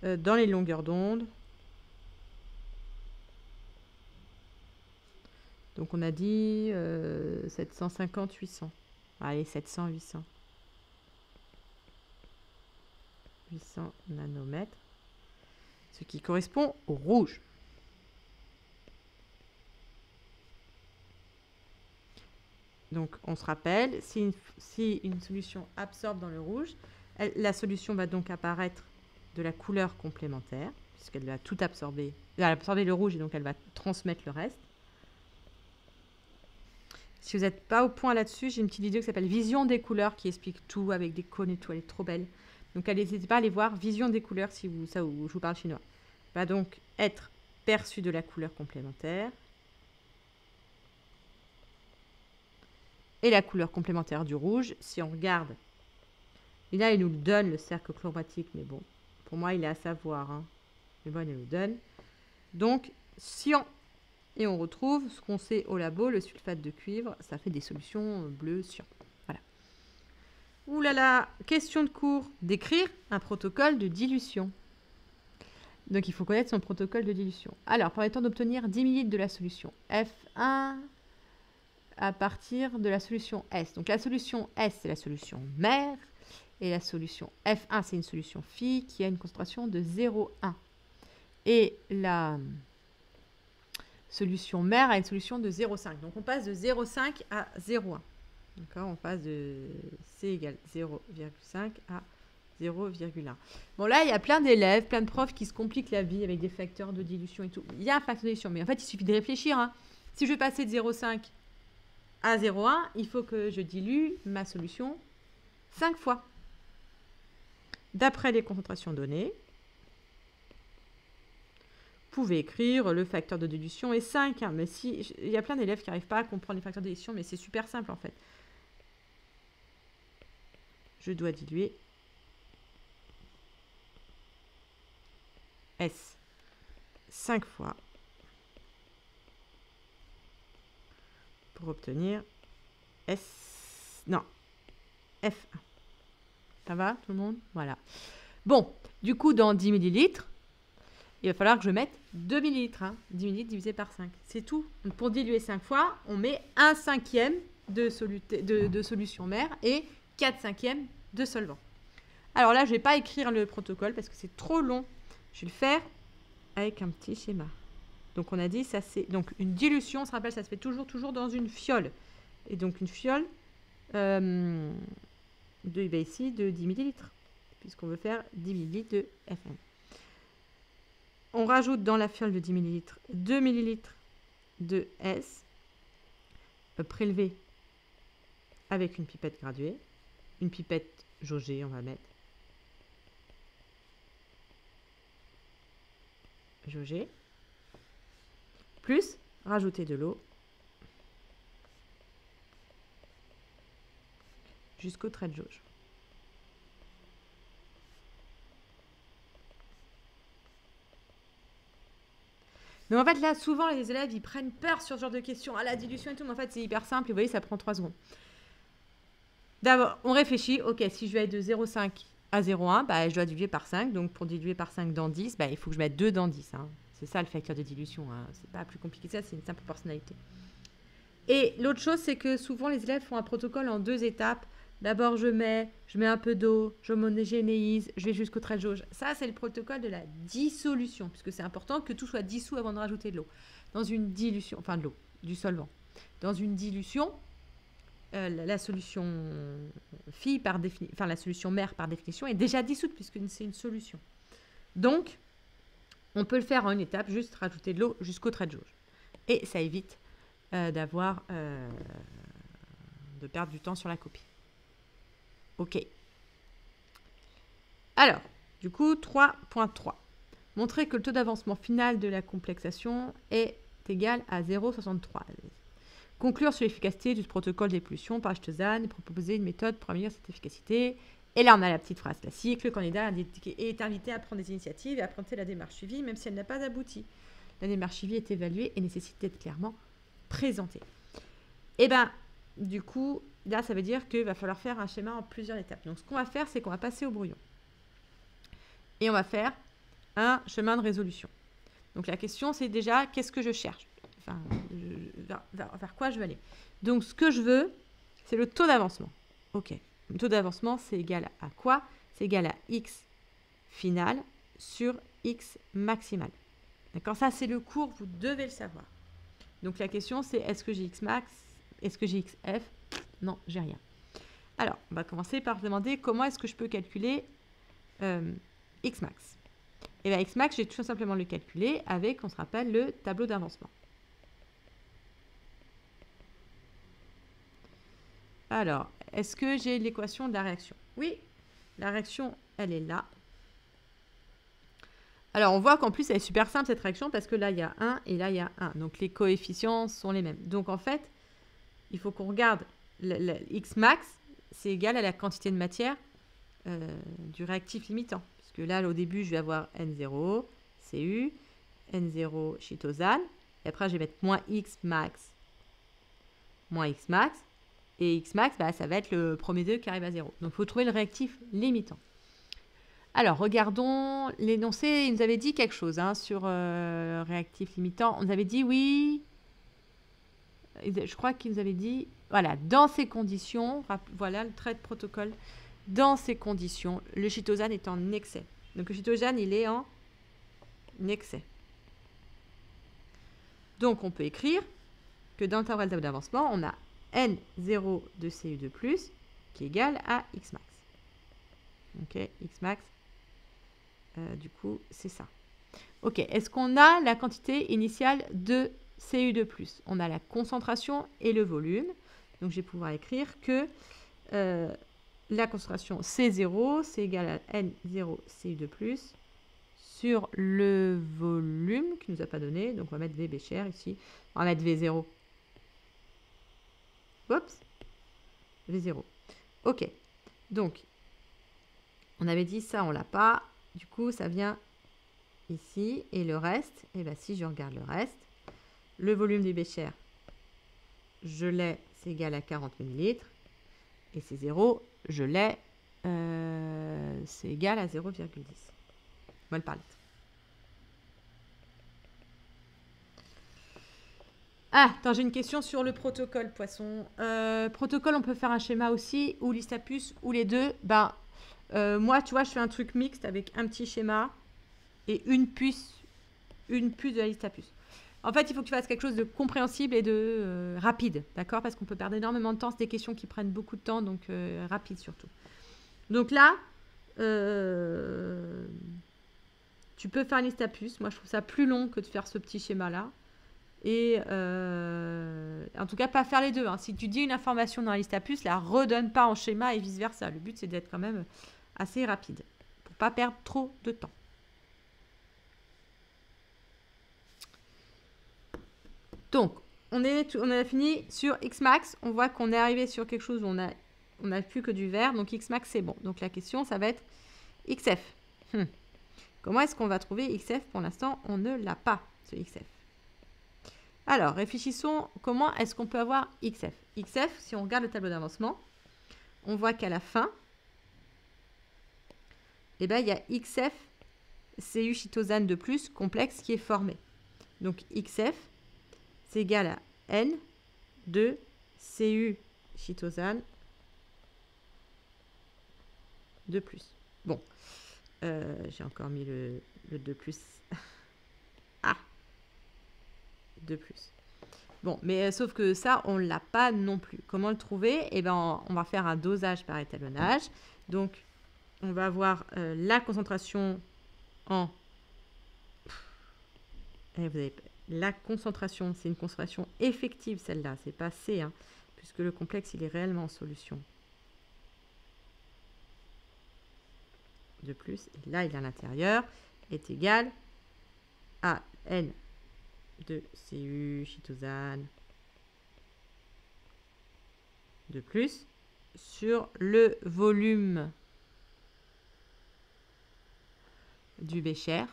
dans les longueurs d'onde. Donc on a dit 750, 800. Allez, 700, 800. 800 nanomètres. Ce qui correspond au rouge. Donc on se rappelle, si une solution absorbe dans le rouge, la solution va donc apparaître de la couleur complémentaire, puisqu'elle va tout absorber. Elle va absorber le rouge et donc elle va transmettre le reste. Si vous n'êtes pas au point là-dessus, j'ai une petite vidéo qui s'appelle Vision des couleurs qui explique tout avec des cônes et tout, elle est trop belle. Donc n'hésitez pas à aller voir Vision des couleurs si je vous parle chinois. Va donc être perçu de la couleur complémentaire. Et la couleur complémentaire du rouge, si on regarde, et là il nous donne le cercle chromatique, mais bon, pour moi il est à savoir, hein. Mais bon, il nous donne. Donc, cyan. Et on retrouve ce qu'on sait au labo, le sulfate de cuivre, ça fait des solutions bleues cyan. Voilà. Ouh là là, question de cours, d'écrire un protocole de dilution. Donc il faut connaître son protocole de dilution. Alors, permettant d'obtenir 10 ml de la solution F1 à partir de la solution S. Donc la solution S, c'est la solution mère. Et la solution F1, c'est une solution phi qui a une concentration de 0,1. Et la solution mère a une solution de 0,5. Donc on passe de 0,5 à 0,1. D'accord, on passe de C égale 0,5 à 0,1. Bon, là, il y a plein d'élèves, plein de profs qui se compliquent la vie avec des facteurs de dilution et tout. Il y a un facteur de dilution, mais en fait, il suffit de réfléchir. Hein. Si je vais passer de 0,5 à 0,1, il faut que je dilue ma solution 5 fois. D'après les concentrations données, vous pouvez écrire le facteur de dilution est 5. Hein, mais il y a plein d'élèves qui n'arrivent pas à comprendre les facteurs de dilution, mais c'est super simple en fait. Je dois diluer S 5 fois pour obtenir F1. Ça va tout le monde? Voilà. Bon, du coup, dans 10 millilitres, il va falloir que je mette 2 millilitres. Hein, 10 millilitres divisé par 5. C'est tout. Donc, pour diluer 5 fois, on met 1/5 de solution mère et 4/5 de solvant. Alors là, je ne vais pas écrire le protocole parce que c'est trop long. Je vais le faire avec un petit schéma. Donc, on a dit, ça c'est... Donc, une dilution, on se rappelle, ça se fait toujours dans une fiole. Et donc, une fiole ici de 10 millilitres, puisqu'on veut faire 10 millilitres de FM. On rajoute dans la fiole de 10 millilitres 2 millilitres de S, prélevé avec une pipette graduée, une pipette jaugée, on va mettre. Jaugée. Plus rajouter de l'eau jusqu'au trait de jauge. Mais en fait, là, souvent, les élèves, ils prennent peur sur ce genre de questions. Ah, la dilution et tout, mais en fait, c'est hyper simple. Et vous voyez, ça prend 3 secondes. D'abord, on réfléchit. OK, si je vais être de 0,5 à 0,1, bah, je dois diluer par 5. Donc, pour diluer par 5 dans 10, bah, il faut que je mette 2 dans 10. Hein. C'est ça, le facteur de dilution. Hein. C'est pas plus compliqué que ça, c'est une simple proportionnalité. Et l'autre chose, c'est que souvent, les élèves font un protocole en 2 étapes. D'abord, je mets un peu d'eau, j'homogénéise, je vais jusqu'au trait de jauge. Ça, c'est le protocole de la dissolution, puisque c'est important que tout soit dissous avant de rajouter de l'eau. Dans une dilution, enfin de l'eau, du solvant. Dans une dilution, la solution la solution mère par définition est déjà dissoute, puisque c'est une solution. Donc, on peut le faire en une étape, juste rajouter de l'eau jusqu'au trait de jauge. Et ça évite de perdre du temps sur la copie. OK. Alors, du coup, 3.3. Montrer que le taux d'avancement final de la complexation est égal à 0,63. Conclure sur l'efficacité du protocole d'épulsion par H2AN et proposer une méthode pour améliorer cette efficacité. Et là, on a la petite phrase classique. Le candidat est invité à prendre des initiatives et à présenter la démarche suivie, même si elle n'a pas abouti. La démarche suivie est évaluée et nécessite d'être clairement présentée. Et bien, du coup, là, ça veut dire qu'il va falloir faire un schéma en plusieurs étapes. Donc, ce qu'on va faire, c'est qu'on va passer au brouillon. Et on va faire un chemin de résolution. Donc, la question, c'est déjà, qu'est-ce que je cherche? Enfin, vers quoi je veux aller? Donc, ce que je veux, c'est le taux d'avancement. OK. Le taux d'avancement, c'est égal à quoi? C'est égal à x final sur x maximal. D'accord? Ça, c'est le cours, vous devez le savoir. Donc, la question, c'est est-ce que j'ai x max? Est-ce que j'ai xf? Non, j'ai rien. Alors, on va commencer par se demander comment est-ce que je peux calculer x max. Et bien, x max, j'ai tout simplement le calculer avec, on se rappelle, le tableau d'avancement. Alors, est-ce que j'ai l'équation de la réaction? Oui, la réaction, elle est là. Alors, on voit qu'en plus, elle est super simple, cette réaction, parce que là, il y a 1 et là, il y a 1. Donc, les coefficients sont les mêmes. Donc, en fait, il faut qu'on regarde x max, c'est égal à la quantité de matière du réactif limitant. Parce que là, au début, je vais avoir N0, Cu, N0, chitosane. Et après, je vais mettre moins x max. Et x max, bah, ça va être le premier 2 qui arrive à 0. Donc, il faut trouver le réactif limitant. Alors, regardons l'énoncé. Il nous avait dit quelque chose sur réactif limitant. On nous avait dit oui. Je crois qu'il nous avait dit, voilà, dans ces conditions, voilà le trait de protocole. Dans ces conditions, le chitosane est en excès. Donc, le chitosane, il est en excès. Donc, on peut écrire que dans l'intervalle d'avancement, on a N0 de Cu2+, qui est égal à X max. Ok, X max, du coup, c'est ça. Ok, est-ce qu'on a la quantité initiale de Cu2+? On a la concentration et le volume. Donc, je vais pouvoir écrire que la concentration C0, c'est égal à N0 Cu2+, sur le volume qui ne nous a pas donné. Donc, on va mettre VB cher ici. On va mettre V0. Oups, V0. Ok, donc, on avait dit ça, on ne l'a pas. Du coup, ça vient ici. Et le reste, et bien si je regarde le reste, le volume du bécher, je l'ai, c'est égal à 40 ml. Et c'est 0, je l'ai, c'est égal à 0,10 mol par litre. Ah, attends, j'ai une question sur le protocole, Poisson. Protocole, on peut faire un schéma aussi, ou liste à puce, ou les deux. Ben, moi, tu vois, je fais un truc mixte avec un petit schéma et une puce de la liste à puce. En fait, il faut que tu fasses quelque chose de compréhensible et de rapide, d'accord? Parce qu'on peut perdre énormément de temps. C'est des questions qui prennent beaucoup de temps, donc rapide surtout. Donc là, tu peux faire une liste à puce. Moi, je trouve ça plus long que de faire ce petit schéma-là. Et en tout cas, pas faire les deux. Si tu dis une information dans la liste à puce, la redonne pas en schéma et vice-versa. Le but, c'est d'être quand même assez rapide pour pas perdre trop de temps. Donc, on a fini sur Xmax. On voit qu'on est arrivé sur quelque chose où on n'a plus que du vert. Donc, Xmax, c'est bon. Donc, la question, ça va être XF. Comment est-ce qu'on va trouver XF? Pour l'instant, on ne l'a pas, ce XF. Alors, réfléchissons, comment est-ce qu'on peut avoir XF? XF, si on regarde le tableau d'avancement, on voit qu'à la fin, eh ben, il y a XF, Cu chitosane de plus complexe qui est formé. Donc, XF, c'est égal à N de Cu chitosane de plus. Bon, j'ai encore mis le 2 plus. Ah, 2 plus. Bon, mais sauf que ça, on ne l'a pas non plus. Comment le trouver? Eh ben, on va faire un dosage par étalonnage. Donc, on va avoir la concentration en... vous avez... La concentration, c'est une concentration effective, celle-là. C'est pas C, hein, puisque le complexe, il est réellement en solution. De plus, et là, il est à l'intérieur, est égal à N de Cu chitosane de plus sur le volume du bécher.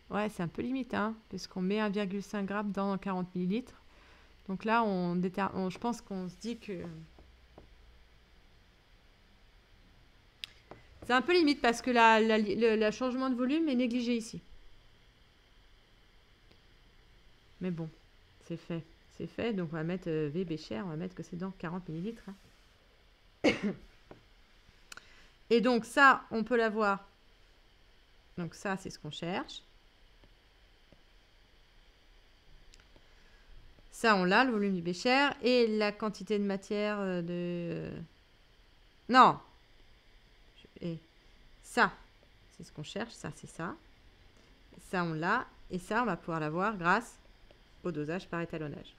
Ouais, c'est un peu limite, hein, puisqu'on met 1,5 g dans 40 ml. Donc là, je pense qu'on se dit que... C'est un peu limite parce que le changement de volume est négligé ici. Mais bon, c'est fait. C'est fait, donc on va mettre V bécher, on va mettre que c'est dans 40 ml. Hein. Et donc ça, on peut l'avoir. Donc ça, c'est ce qu'on cherche. Ça, on l'a, le volume du bécher. Et la quantité de matière de... Non. Et ça, c'est ce qu'on cherche. Ça, c'est ça. Ça, on l'a. Et ça, on va pouvoir l'avoir grâce au dosage par étalonnage.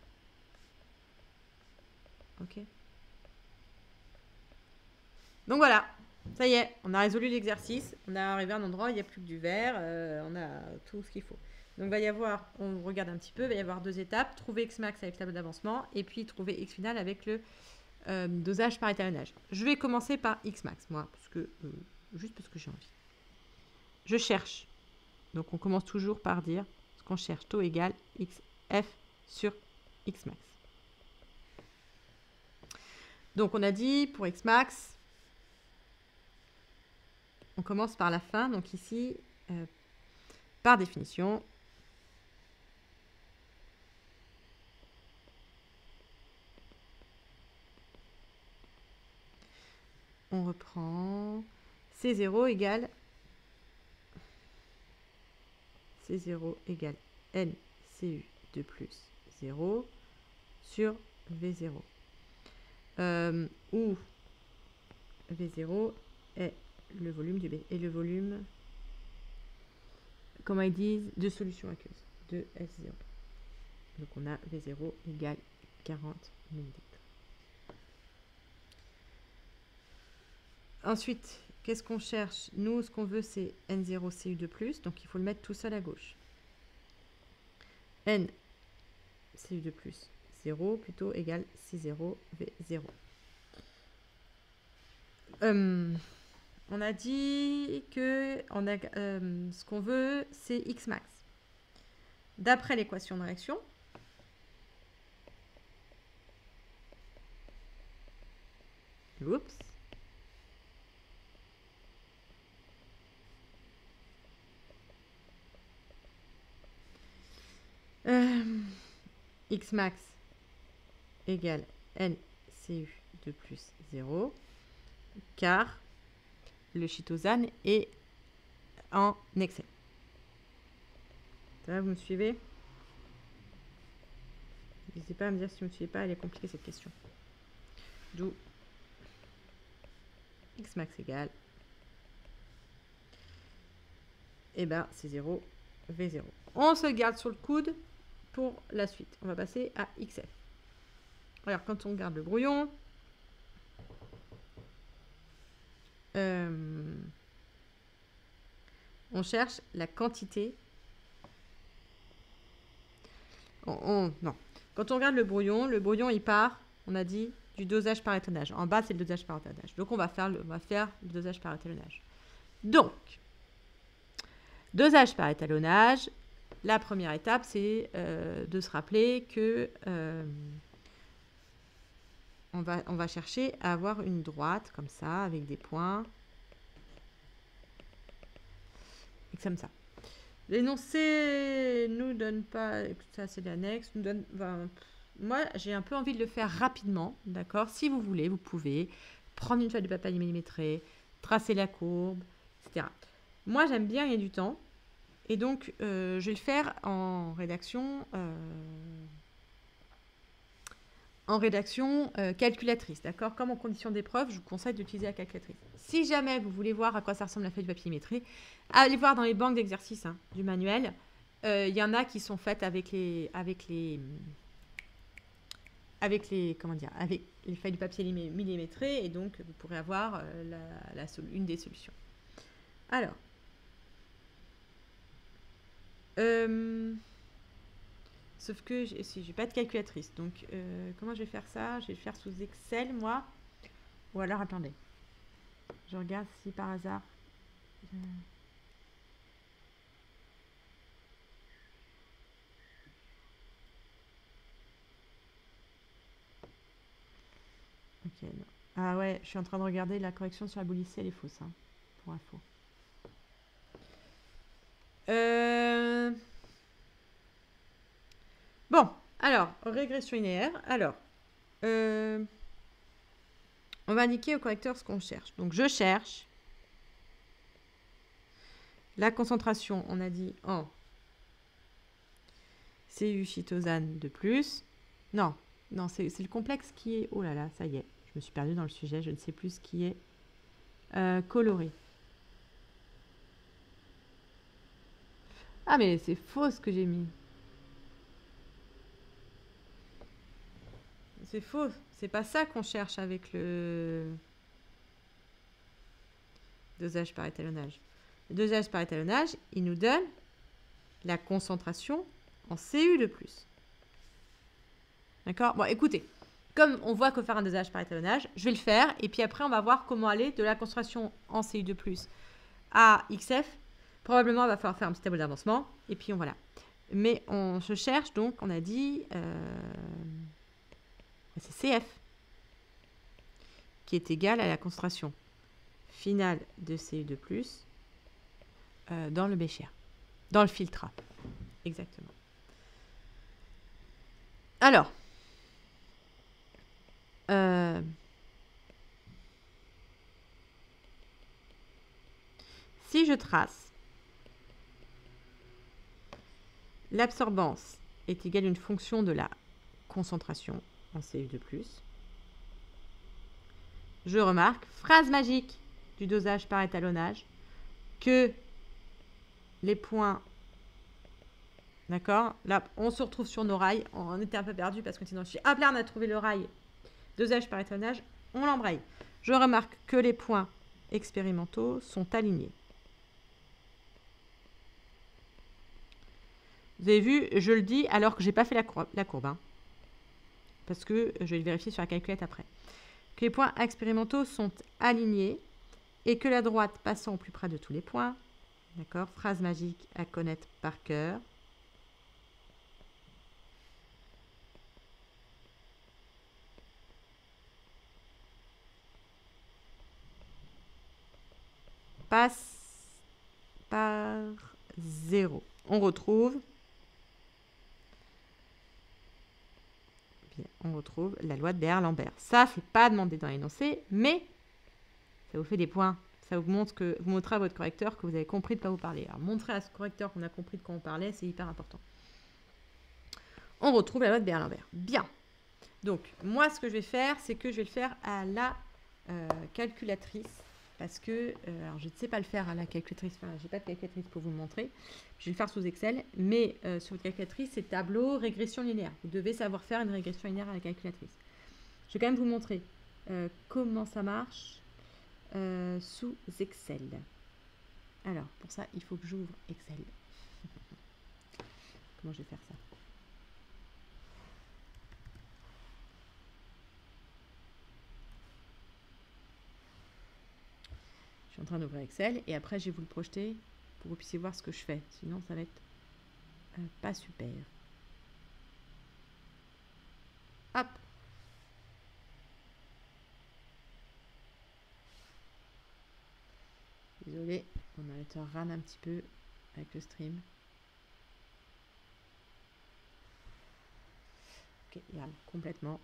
OK. Donc voilà. Ça y est, on a résolu l'exercice. On est arrivé à un endroit où il n'y a plus que du vert. On a tout ce qu'il faut. Donc, il va y avoir, on regarde un petit peu, il va y avoir 2 étapes. Trouver X max avec le tableau d'avancement et puis trouver X final avec le dosage par étalonnage. Je vais commencer par X max, moi, juste parce que j'ai envie. Je cherche. Donc, on commence toujours par dire ce qu'on cherche. Taux égal XF sur X max. Donc, on a dit pour X max, on commence par la fin. Donc, ici, par définition, on reprend C0 égale NCU de plus 0 sur V0. Où V0 est le volume du B. Et le volume, comment ils disent, de solution aqueuse, de S0. Donc on a V0 égale 40 ml. Ensuite, qu'est-ce qu'on cherche? Nous, ce qu'on veut, c'est N0 Cu de plus. Donc, il faut le mettre tout seul à gauche. N Cu de plus 0 plutôt égale C0 V0. On a dit que ce qu'on veut, c'est X max. D'après l'équation de réaction, oups, X max égale NCU de plus 0, car le chitosane est en excès. Ça va, vous me suivez? N'hésitez pas à me dire si vous ne me suivez pas, elle est compliquée cette question. D'où X max égale, et ben c'est 0, V0. On se garde sur le coude pour la suite. On va passer à XF. Alors, quand on garde le brouillon, on cherche la quantité. Non. Quand on regarde le brouillon, il part, on a dit, du dosage par étalonnage. En bas, c'est le dosage par étalonnage. Donc, on va faire le dosage par étalonnage. Donc, dosage par étalonnage, la première étape, c'est de se rappeler que on va chercher à avoir une droite comme ça, avec des points. Et comme ça. L'énoncé nous donne pas, ça c'est l'annexe, nous donne, Moi, j'ai un peu envie de le faire rapidement, d'accord? Si vous voulez, vous pouvez prendre une feuille de papier millimétrée, tracer la courbe, etc. Moi, j'aime bien gagner du temps. Et donc, je vais le faire en rédaction calculatrice, d'accord? Comme en condition d'épreuve, je vous conseille d'utiliser la calculatrice. Si jamais vous voulez voir à quoi ça ressemble la feuille de papier millimétrée, allez voir dans les banques d'exercices du manuel. Il y en a qui sont faites avec les feuilles de papier millimétrées, et donc vous pourrez avoir une des solutions. Alors, sauf que j'ai pas de calculatrice, donc comment je vais faire ça? Je vais le faire sous Excel, moi. Ou alors, attendez, je regarde si par hasard... Ok, non. Ah ouais, je suis en train de regarder la correction sur la boule ici, elle est fausse, hein, pour info. Bon, alors, régression linéaire. Alors, on va indiquer au correcteur ce qu'on cherche. Donc, je cherche la concentration, on a dit, en CU-chitosane de plus. Non, c'est le complexe qui est... Oh là là, ça y est, je me suis perdue dans le sujet, je ne sais plus ce qui est coloré. Ah, mais c'est faux ce que j'ai mis. C'est faux. C'est pas ça qu'on cherche avec le dosage par étalonnage. Le dosage par étalonnage, il nous donne la concentration en CU de plus. D'accord? Bon, écoutez, comme on voit que faire un dosage par étalonnage, je vais le faire, et puis après, on va voir comment aller de la concentration en CU de plus à XF. Probablement, il va falloir faire un petit tableau d'avancement, et puis on voilà. Mais on se cherche, donc, on a dit... c'est CF qui est égal à la concentration finale de CU2+, dans le bécher, dans le filtre. Exactement. Alors, si je trace l'absorbance est égale à une fonction de la concentration en CU2+, je remarque, phrase magique du dosage par étalonnage, que les points, d'accord, là on se retrouve sur nos rails, on était un peu perdu parce qu'on était dans le sujet. Hop là, on a trouvé le rail, dosage par étalonnage, on l'embraye. Je remarque que les points expérimentaux sont alignés. Vous avez vu, je le dis alors que je n'ai pas fait la courbe, hein, parce que je vais le vérifier sur la calculette après. Que les points expérimentaux sont alignés et que la droite passant au plus près de tous les points, d'accord, phrase magique à connaître par cœur, passe par 0. On retrouve la loi de Béer-Lambert. Ça, c'est pas demandé dans l'énoncé, mais ça vous fait des points. Ça vous montrera à votre correcteur que vous avez compris de quoi vous parlez. Alors, montrer à ce correcteur qu'on a compris de quoi on parlait, c'est hyper important. On retrouve la loi de Béer-Lambert. Bien. Donc, moi, ce que je vais faire, c'est que je vais le faire à la calculatrice. Parce que, alors je ne sais pas le faire à la calculatrice, enfin, je n'ai pas de calculatrice pour vous le montrer. Je vais le faire sous Excel, mais sur votre calculatrice, c'est tableau, régression linéaire. Vous devez savoir faire une régression linéaire à la calculatrice. Je vais quand même vous montrer comment ça marche sous Excel. Alors, pour ça, il faut que j'ouvre Excel. Comment je vais faire ça? Je suis en train d'ouvrir Excel et après je vais vous le projeter pour que vous puissiez voir ce que je fais. Sinon ça va être pas super. Hop. Désolé, mon ordinateur rame un petit peu avec le stream. Ok, Yann, complètement.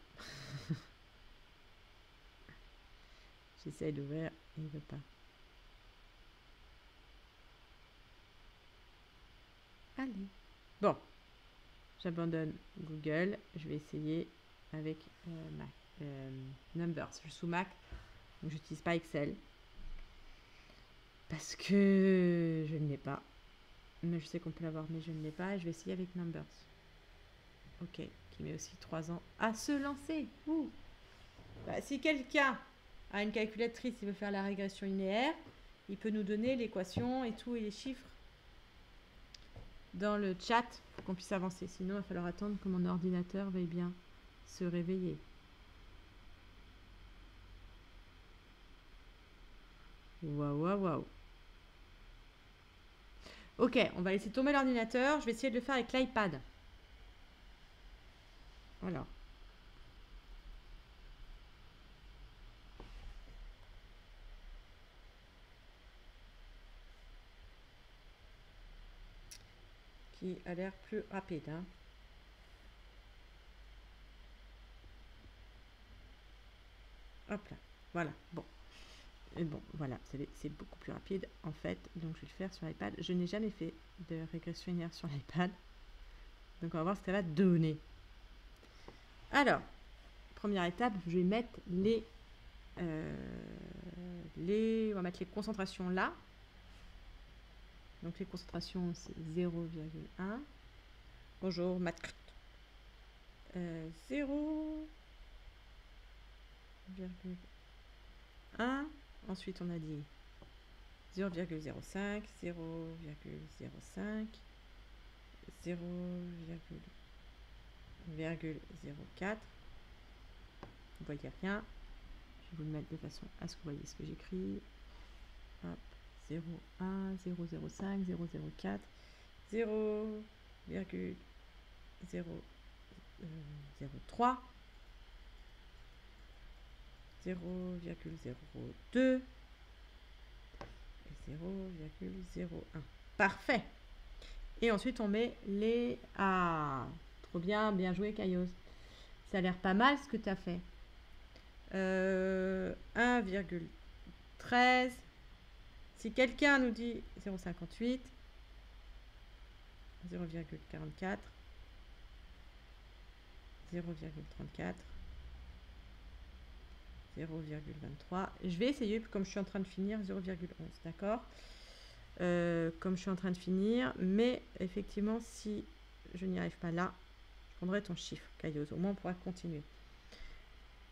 J'essaye d'ouvrir, il ne veut pas. Allez. Bon, j'abandonne Google. Je vais essayer avec Mac. Numbers. Je suis sous Mac, donc j'utilise pas Excel. Parce que je ne l'ai pas. Mais je sais qu'on peut l'avoir, mais je ne l'ai pas. Et je vais essayer avec Numbers. Ok, qui met aussi 3 ans à se lancer. Ouh. Bah, si quelqu'un a une calculatrice, il veut faire la régression linéaire, il peut nous donner l'équation et tout, et les chiffres dans le chat pour qu'on puisse avancer. Sinon, il va falloir attendre que mon ordinateur veuille bien se réveiller. Waouh, waouh, waouh. Ok, on va laisser tomber l'ordinateur. Je vais essayer de le faire avec l'iPad. Voilà. Qui a l'air plus rapide. Hein. Hop là. Voilà. Bon. Et bon, voilà. C'est beaucoup plus rapide en fait. Donc je vais le faire sur l'iPad. Je n'ai jamais fait de régression linéaire sur l'iPad. Donc on va voir ce qu'elle va donner. Alors, première étape, je vais mettre on va mettre les concentrations là. Donc les concentrations, c'est 0,1. Bonjour, math. 0,1. Ensuite, on a dit 0,05, 0,05, 0,04. Vous voyez rien. Je vais vous le mettre de façon à ce que vous voyez ce que j'écris. Hop, 0,1, 0,05, 0,04, 0,003, 0,02 et 0,01. Parfait. Et ensuite, on met les... Ah, trop bien, bien joué, Caillos. Ça a l'air pas mal ce que tu as fait. 1,13. Si quelqu'un nous dit 0,58, 0,44, 0,34, 0,23. Je vais essayer, comme je suis en train de finir, 0,11. D'accord, comme je suis en train de finir. Mais effectivement, si je n'y arrive pas là, je prendrai ton chiffre, Caillos. Au moins, on pourra continuer.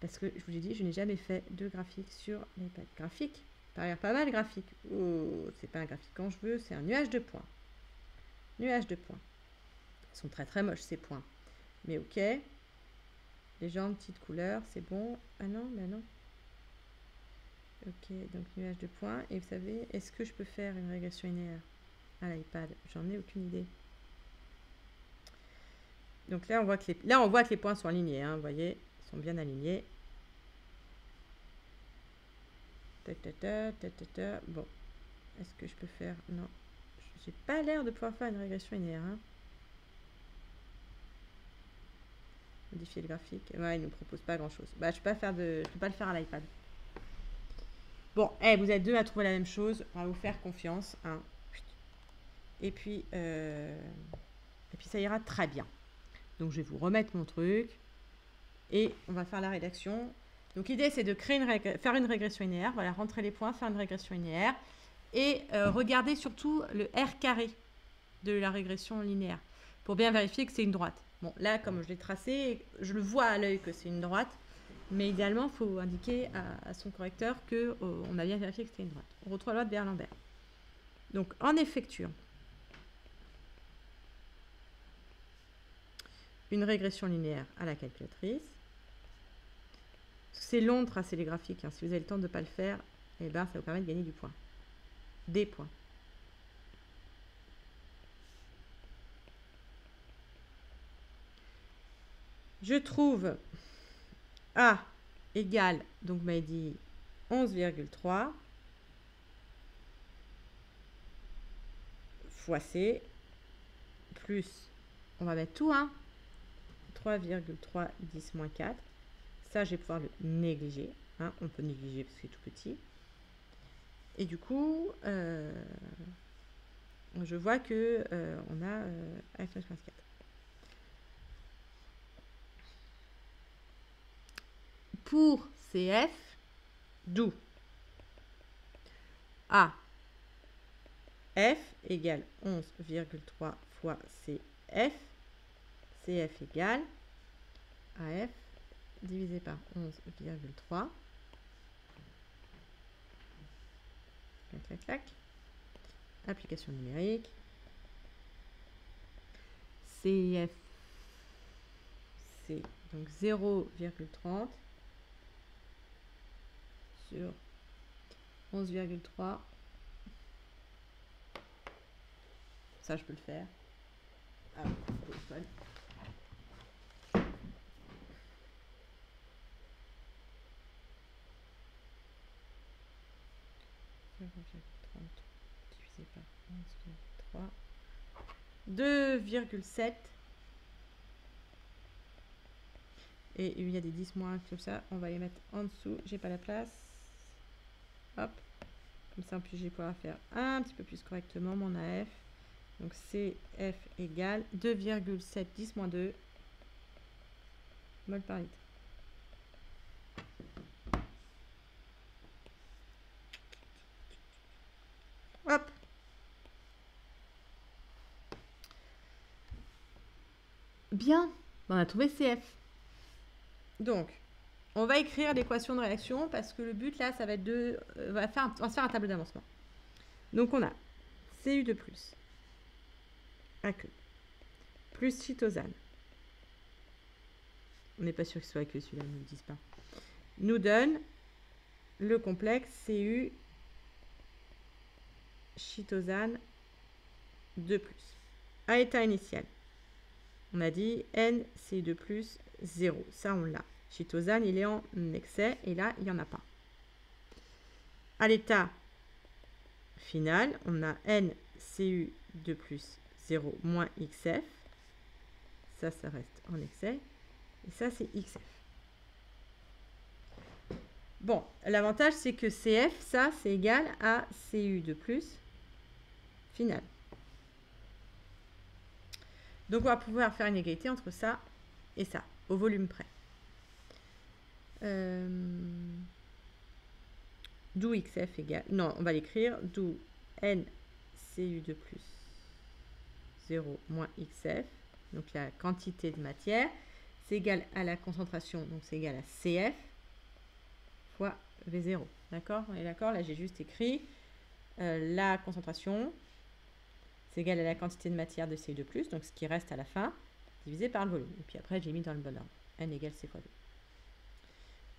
Parce que je vous l'ai dit, je n'ai jamais fait de graphique sur l'iPad. Graphique, ça a l'air pas mal graphique. Oh, c'est pas un graphique quand je veux, c'est un nuage de points. Nuage de points. Ils sont très très moches ces points. Mais ok. Les jambes, petites couleurs, c'est bon. Ah non, mais non. Ok, donc nuage de points. Et vous savez, est-ce que je peux faire une régression linéaire à l'iPad? J'en ai aucune idée. Donc là, on voit que les points sont alignés. Hein, vous voyez, ils sont bien alignés. Bon, est-ce que je peux faire? Non, j'ai pas l'air de pouvoir faire une régression linéaire. Hein. Modifier le graphique. Ouais, il ne nous propose pas grand chose. Bah, je peux pas le faire à l'iPad. Bon, vous êtes deux à trouver la même chose. On va vous faire confiance. Hein. Et puis ça ira très bien. Donc, je vais vous remettre mon truc. Et on va faire la rédaction. Donc, l'idée, c'est de faire une régression linéaire. Voilà, rentrer les points, faire une régression linéaire. Et regardez surtout le R carré de la régression linéaire. Pour bien vérifier que c'est une droite. Bon, là, comme je l'ai tracé, je le vois à l'œil que c'est une droite. Mais idéalement, il faut indiquer à son correcteur qu'on a bien vérifié que c'était une droite. On retrouve la loi de Beer-Lambert. Donc, en effectuant une régression linéaire à la calculatrice, c'est long de tracer les graphiques. Hein. Si vous avez le temps de ne pas le faire, eh ben, ça vous permet de gagner du point. Des points. Je trouve A égale, donc m'a dit 11,3 fois C plus, on va mettre tout, hein, 3,3 10 moins 4. Ça, je vais pouvoir le négliger. Hein, on peut négliger parce que c'est tout petit. Et du coup, je vois que on a f 4. Pour CF, d'où A, F égale 11,3 fois CF. CF égale AF divisé par 11,3. Clac, clac, clac. Application numérique. CF, c'est donc 0,30 sur 11,3. Ça, je peux le faire. Ah, téléphone. Divisé par 11,3. 2,7. Et il y a des 10 moins comme ça. On va les mettre en dessous. J'ai pas la place. Hop. Comme ça, en plus, je vais pouvoir faire un petit peu plus correctement mon AF. Donc, CF égale 2,7 10 moins 2 mol par litre. Hop. Bien. On a trouvé CF. Donc, on va écrire l'équation de réaction parce que le but là, ça va être de... on va se faire un tableau d'avancement. Donc, on a Cu de plus, aqueux, plus chitosane. On n'est pas sûr que ce soit aqueux celui-là, ne nous le disent pas. Nous donne le complexe Cu chitosane de plus. À état initial, on a dit N Cu de plus 0. Ça, on l'a. Chitosane, il est en excès et là, il n'y en a pas. À l'état final, on a NCU de plus 0 moins XF. Ça reste en excès. Et ça, c'est XF. Bon, l'avantage, c'est que CF, ça, c'est égal à CU de plus final. Donc, on va pouvoir faire une égalité entre ça et ça, au volume près. D'où XF égale... Non, on va l'écrire. D'où NCU de plus 0 moins XF. Donc, la quantité de matière, c'est égal à la concentration. Donc, c'est égal à CF fois V0. D'accord? On est d'accord? Là, j'ai juste écrit la concentration, c'est égal à la quantité de matière de CU de plus, donc ce qui reste à la fin, divisé par le volume. Et puis après, j'ai mis dans le bon ordre. N égale C fois V.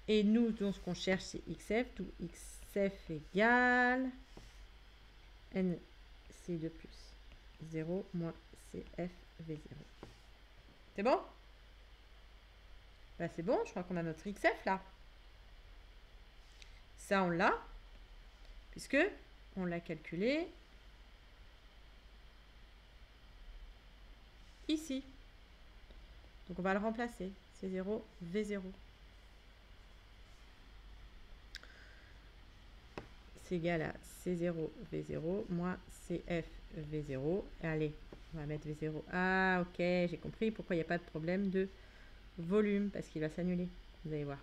Et nous, donc, ce qu'on cherche, c'est XF, d'où XF égale NCU de plus 0 moins CF V0. C'est bon? Ben, c'est bon, je crois qu'on a notre XF là. Ça, on l'a, puisque on l'a calculé ici. Donc, on va le remplacer. C0, V0. C'est égal à C0, V0, moins CF, V0. Allez, on va mettre V0. Ah, ok, j'ai compris pourquoi il n'y a pas de problème de volume, parce qu'il va s'annuler. Vous allez voir.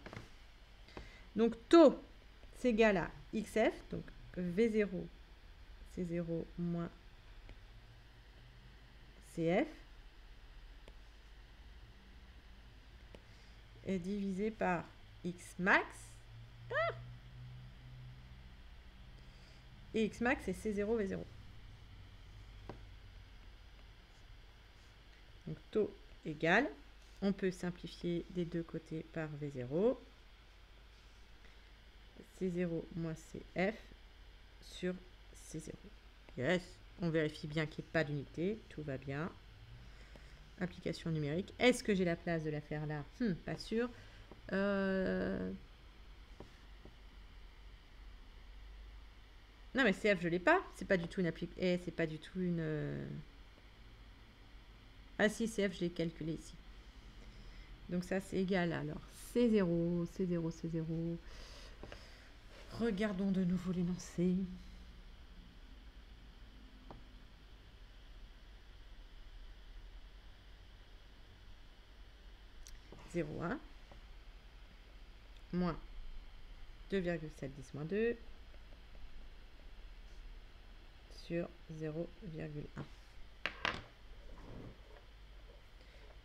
Donc, taux, c'est égal à XF, donc V0, C0 moins CF, est divisé par X max. Ah, et X max, c'est C0, V0. Donc, taux égal. On peut simplifier des deux côtés par V0. C0 moins CF sur C0. Yes, on vérifie bien qu'il n'y ait pas d'unité. Tout va bien. Application numérique. Est-ce que j'ai la place de la faire là? Pas sûr. Non, mais CF, je ne l'ai pas. C'est pas du tout une application. C'est pas du tout une... Ah si, CF, je l'ai calculé ici. Donc ça, c'est égal. Alors, C0, C0, C0. Regardons de nouveau l'énoncé. Zéro, 1. Moins 2,710 moins 2 sur 0,1.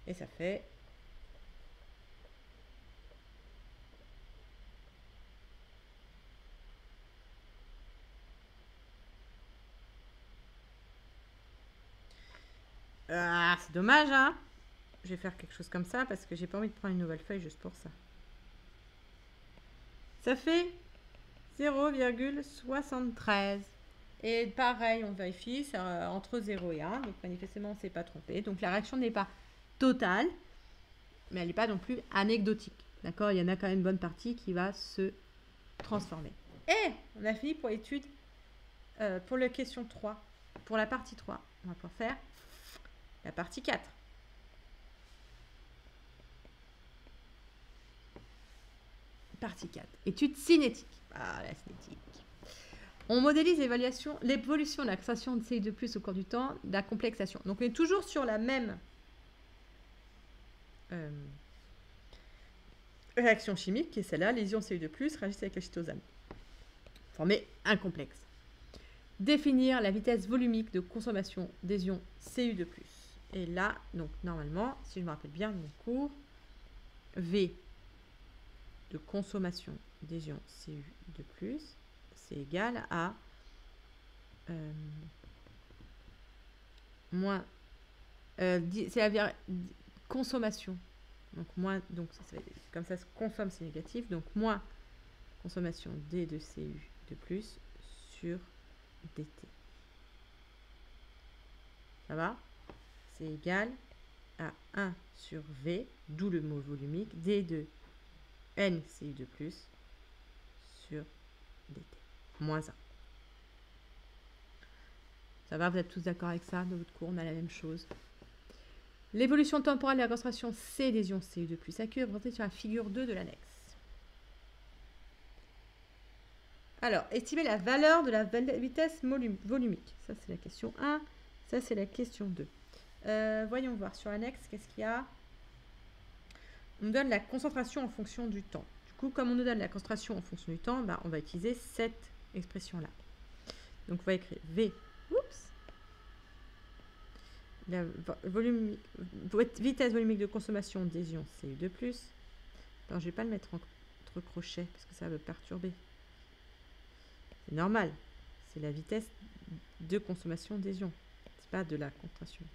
Et ça fait c'est dommage, hein. Je vais faire quelque chose comme ça parce que j'ai pas envie de prendre une nouvelle feuille juste pour ça. Ça fait 0,73. Et pareil, on vérifie, c'est entre 0 et 1. Donc manifestement, on ne s'est pas trompé. Donc la réaction n'est pas totale, mais elle n'est pas non plus anecdotique. D'accord? Il y en a quand même une bonne partie qui va se transformer. Et on a fini pour l'étude, pour la question 3. Pour la partie 3, on va pouvoir faire la partie 4. Partie 4. Étude cinétique. Ah, la cinétique. On modélise l'évolution de la création de CI2+ au cours du temps d'acomplexation. Donc, on est toujours sur la même réaction chimique, qui est celle-là. Les ions CI2+ réagissent avec la chitosane. Former un complexe. Définir la vitesse volumique de consommation des ions CU2+. Et là, donc, normalement, si je me rappelle bien de mon cours, V de consommation des ions CU2+, c'est égal à moins, c'est la consommation. Donc, moins, donc comme ça se consomme, c'est négatif. Donc, moins consommation D de CU2+ sur dt. Ça va? C'est égal à 1 sur V, d'où le mot volumique, D de NCU2+ sur dt. Moins 1. Ça va? Vous êtes tous d'accord avec ça? Dans votre cours, on a la même chose. L'évolution temporelle de la concentration C des ions CU2+ aqueux est représentée sur la figure 2 de l'annexe. Alors, estimer la valeur de la vitesse volumique. Ça, c'est la question 1. Ça, c'est la question 2. Voyons voir sur l'annexe, qu'est-ce qu'il y a? On nous donne la concentration en fonction du temps. Du coup, comme on nous donne la concentration en fonction du temps, on va utiliser cette expression-là. Donc, on va écrire V. Oups. La vitesse volumique de consommation des ions CU2+. Alors, je ne vais pas le mettre entre crochets parce que ça va me perturber. C'est normal. C'est la vitesse de consommation des ions. C'est pas de la concentration.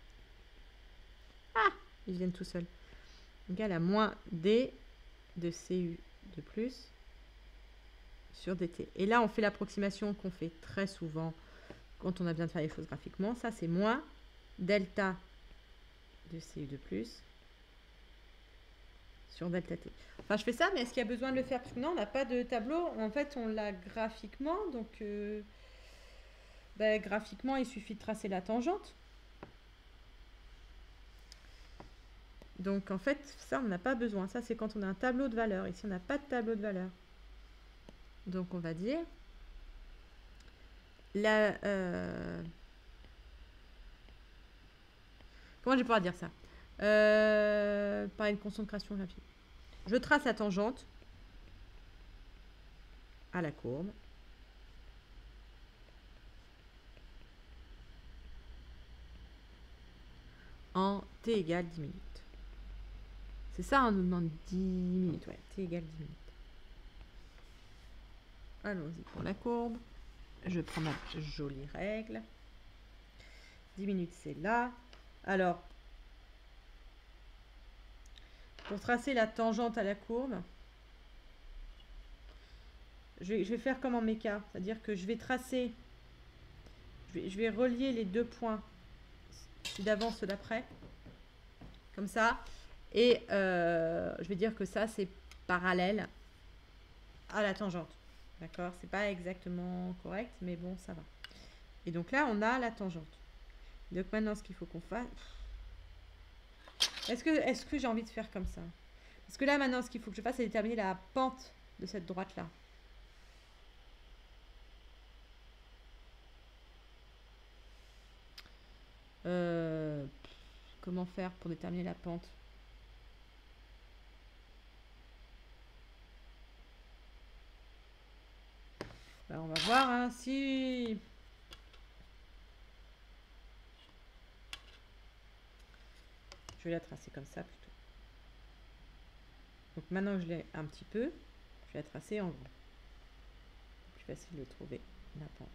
Ah, ils viennent tout seuls. Égal à moins D de CU2+ sur dt. Et là, on fait l'approximation qu'on fait très souvent quand on a besoin de faire les choses graphiquement. Ça, c'est moins delta de CU2+ sur delta T. Enfin, je fais ça, mais est-ce qu'il y a besoin de le faire? Parce que non, on n'a pas de tableau. En fait, on l'a graphiquement. Donc, graphiquement, il suffit de tracer la tangente. Donc, en fait, ça, on n'a pas besoin. Ça, c'est quand on a un tableau de valeur. Ici, on n'a pas de tableau de valeur. Donc, on va dire comment je vais pouvoir dire ça? Par une concentration graphique. Je trace la tangente à la courbe. En t égale 10 minutes. C'est ça, on nous demande 10 minutes. Ouais, t égale 10 minutes. Allons-y pour la courbe. Je prends ma jolie règle. 10 minutes, c'est là. Alors, pour tracer la tangente à la courbe, je vais faire comme en méca. C'est-à-dire que je vais tracer, je vais relier les deux points, celui d'avant, ceux d'après, comme ça. Et je vais dire que ça, c'est parallèle à la tangente. D'accord? C'est pas exactement correct, mais bon, ça va. Et donc là, on a la tangente. Donc maintenant, ce qu'il faut qu'on fasse... Est-ce que j'ai envie de faire comme ça? Parce que là, maintenant, ce qu'il faut que je fasse, c'est déterminer la pente de cette droite-là. Comment faire pour déterminer la pente? Ben, on va voir, hein, si... Je vais la tracer comme ça, plutôt. Donc, maintenant que je l'ai un petit peu, je vais la tracer en gros. Plus facile de trouver la pente.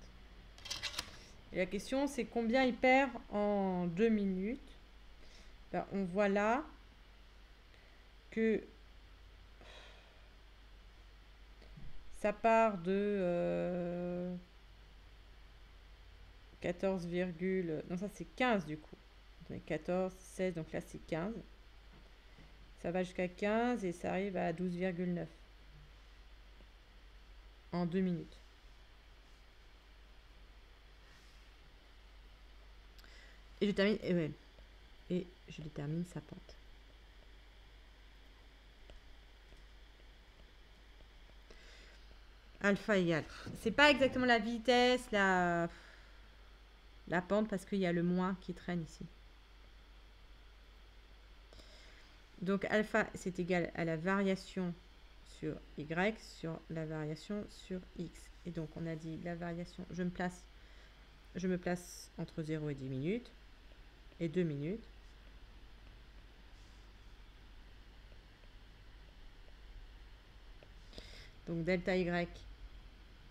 Et la question, c'est combien il perd en 2 minutes. Ben, on voit là que ça part de 14, non, ça c'est 15 du coup. 14, 16, donc là c'est 15. Ça va jusqu'à 15 et ça arrive à 12,9 en 2 minutes. Et je termine, et je détermine sa pente. Alpha égale. C'est pas exactement la vitesse, la pente, parce qu'il y a le moins qui traîne ici. Donc alpha, c'est égal à la variation sur y sur la variation sur x. Et donc on a dit la variation, je me place entre 0 et 10 minutes et 2 minutes. Donc delta y,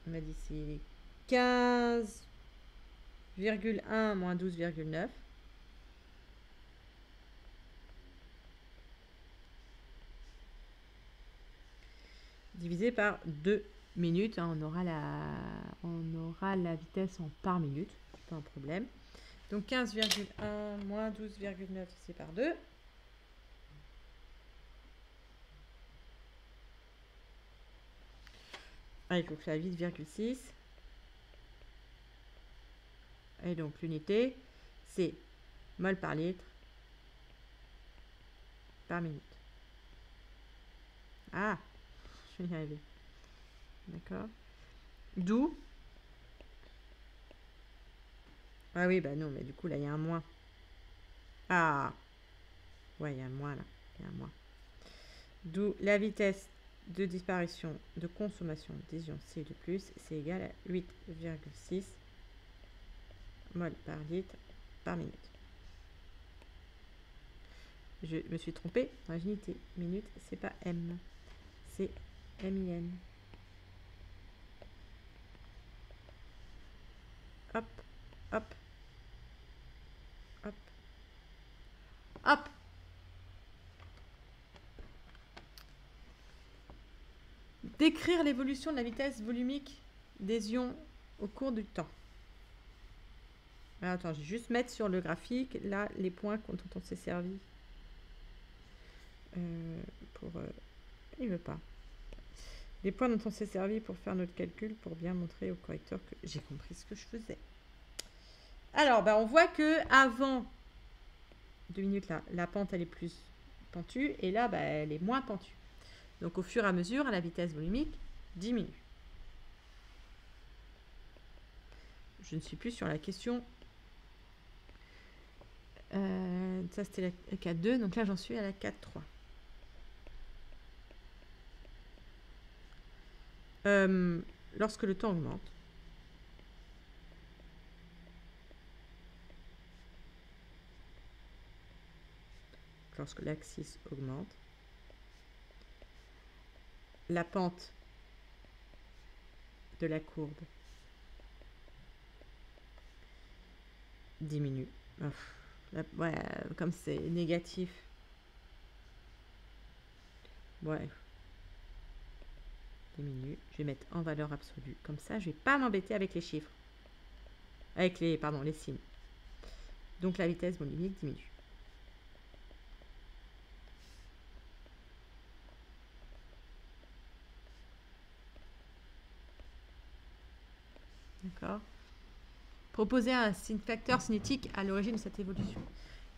on a dit c'est 15,1 moins 12,9. Divisé par 2 minutes. Hein, on aura la vitesse en par minute. Pas un problème. Donc 15,1 moins 12,9, c'est par 2. Ah, il faut que ça vite, 6. Et donc l'unité, c'est mol par litre par minute. Ah, je vais y arriver. D'accord. D'où. Ah oui, bah non, mais du coup, là, il y a un moins. Ah. Ouais, il y a un moins, là. Il y a un moins. D'où la vitesse de disparition de consommation des ions CO2+, c'est égal à 8,6 mol par litre par minute. Je me suis trompée dans les unités. Minute, c'est pas M. C'est MIN. Hop, hop, hop, hop. Décrire l'évolution de la vitesse volumique des ions au cours du temps. Alors, attends, je vais juste mettre sur le graphique, là, les points dont on s'est servi. Il veut pas. Les points dont on s'est servi pour faire notre calcul, pour bien montrer au correcteur que j'ai compris ce que je faisais. Alors, bah, on voit que avant 2 minutes, là, la pente, elle est plus pentue, et là, bah, elle est moins pentue. Donc, au fur et à mesure, la vitesse volumique diminue. Je ne suis plus sur la question. Ça, c'était la 4.2, donc là, j'en suis à la 4.3. Lorsque le temps augmente, lorsque l'axis augmente, la pente de la courbe diminue. Ouais, comme c'est négatif. Ouais. Diminue. Je vais mettre en valeur absolue. Comme ça, je vais pas m'embêter avec les chiffres. Avec les, pardon, les signes. Donc la vitesse volumique diminue. D'accord. Proposer un facteur cinétique à l'origine de cette évolution.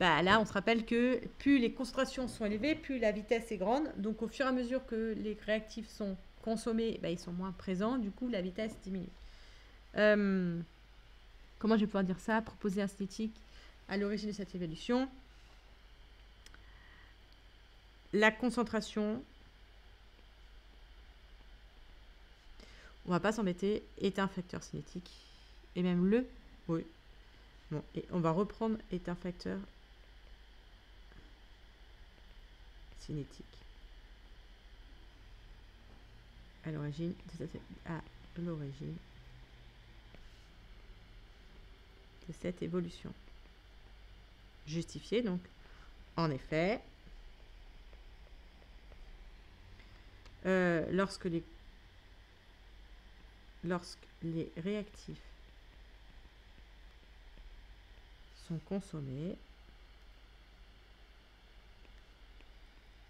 Bah, là, on se rappelle que plus les concentrations sont élevées, plus la vitesse est grande. Donc, au fur et à mesure que les réactifs sont consommés, bah, ils sont moins présents. Du coup, la vitesse diminue. Comment je vais pouvoir dire ça? Proposer un cinétique à l'origine de cette évolution. La concentration, on va pas s'embêter, est un facteur cinétique. Et même le, oui. Bon, et on va reprendre est un facteur cinétique. À l'origine de cette évolution. Justifié, donc, en effet, lorsque les réactifs sont consommés,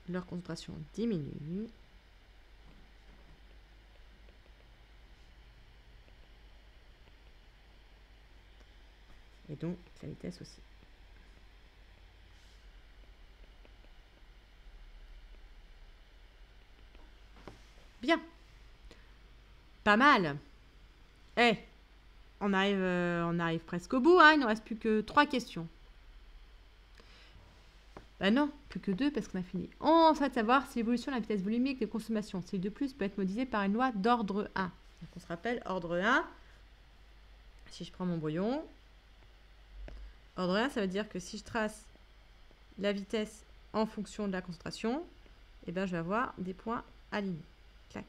leur concentration diminue. Et donc la vitesse aussi. Bien. Pas mal. Eh, on arrive presque au bout, hein. Il ne reste plus que 3 questions. Bah non, plus que 2 parce qu'on a fini. On souhaite savoir si l'évolution de la vitesse volumique de consommation CI2+, peut être modélisée par une loi d'ordre 1. Donc on se rappelle, ordre 1, si je prends mon brouillon, ordre 1, ça veut dire que si je trace la vitesse en fonction de la concentration, eh ben, je vais avoir des points alignés. Clac.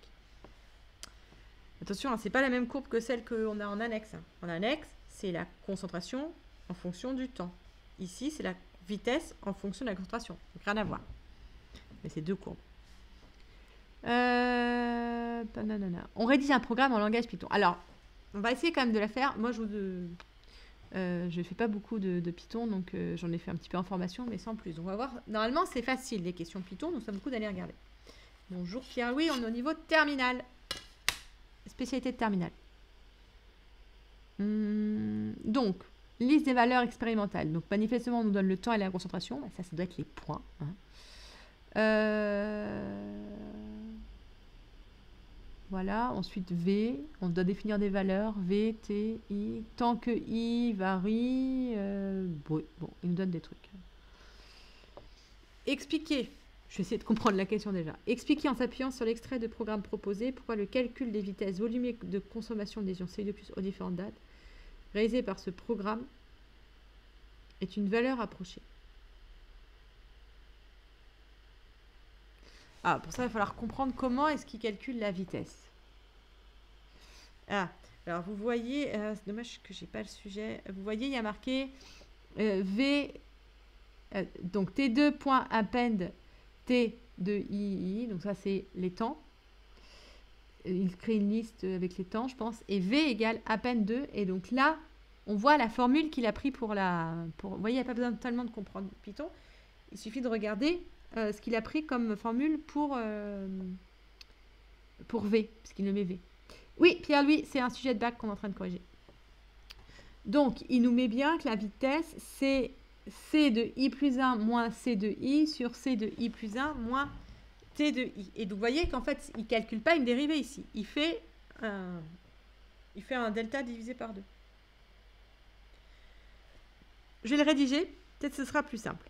Attention, hein, ce n'est pas la même courbe que celle qu'on a en annexe. En annexe, c'est la concentration en fonction du temps. Ici, c'est la vitesse en fonction de la concentration. Donc, rien à voir. Mais c'est 2 courbes. On rédige un programme en langage Python. Alors, on va essayer quand même de la faire. Moi, je ne fais pas beaucoup de Python, donc j'en ai fait un petit peu en formation, mais sans plus. Donc, on va voir. Normalement, c'est facile, les questions Python, donc ça vaut le coup d'aller regarder. Bonjour Pierre-Louis, on est au niveau terminal. Spécialité de terminal. Donc, liste des valeurs expérimentales. Donc, manifestement, on nous donne le temps et la concentration. Bah, ça doit être les points. Hein. Voilà. Ensuite, V. On doit définir des valeurs. V, T, I. Tant que I varie. Bon, il nous donne des trucs. Expliquer. Je vais essayer de comprendre la question déjà. Expliquer en s'appuyant sur l'extrait de programme proposé pourquoi le calcul des vitesses volumiques de consommation de lésions CI2+ aux différentes dates réalisé par ce programme est une valeur approchée. Ah, pour ça, il va falloir comprendre comment est-ce qu'il calcule la vitesse. Ah, alors vous voyez, c'est dommage que j'ai pas le sujet. Vous voyez, il y a marqué V, donc T2.append T de II, donc ça c'est les temps. Il crée une liste avec les temps, je pense. Et V égale append 2. Et donc là, on voit la formule qu'il a pris pour la... vous voyez, il n'y a pas besoin tellement de comprendre Python. Il suffit de regarder ce qu'il a pris comme formule pour V, puisqu'il le met V. Oui, Pierre-Louis, c'est un sujet de bac qu'on est en train de corriger. Donc, il nous met bien que la vitesse, c'est C de I plus 1 moins C de I sur C de I plus 1 moins T de I. Et donc, vous voyez qu'en fait, il ne calcule pas une dérivée ici. Il fait un delta divisé par 2. Je vais le rédiger. Peut-être que ce sera plus simple.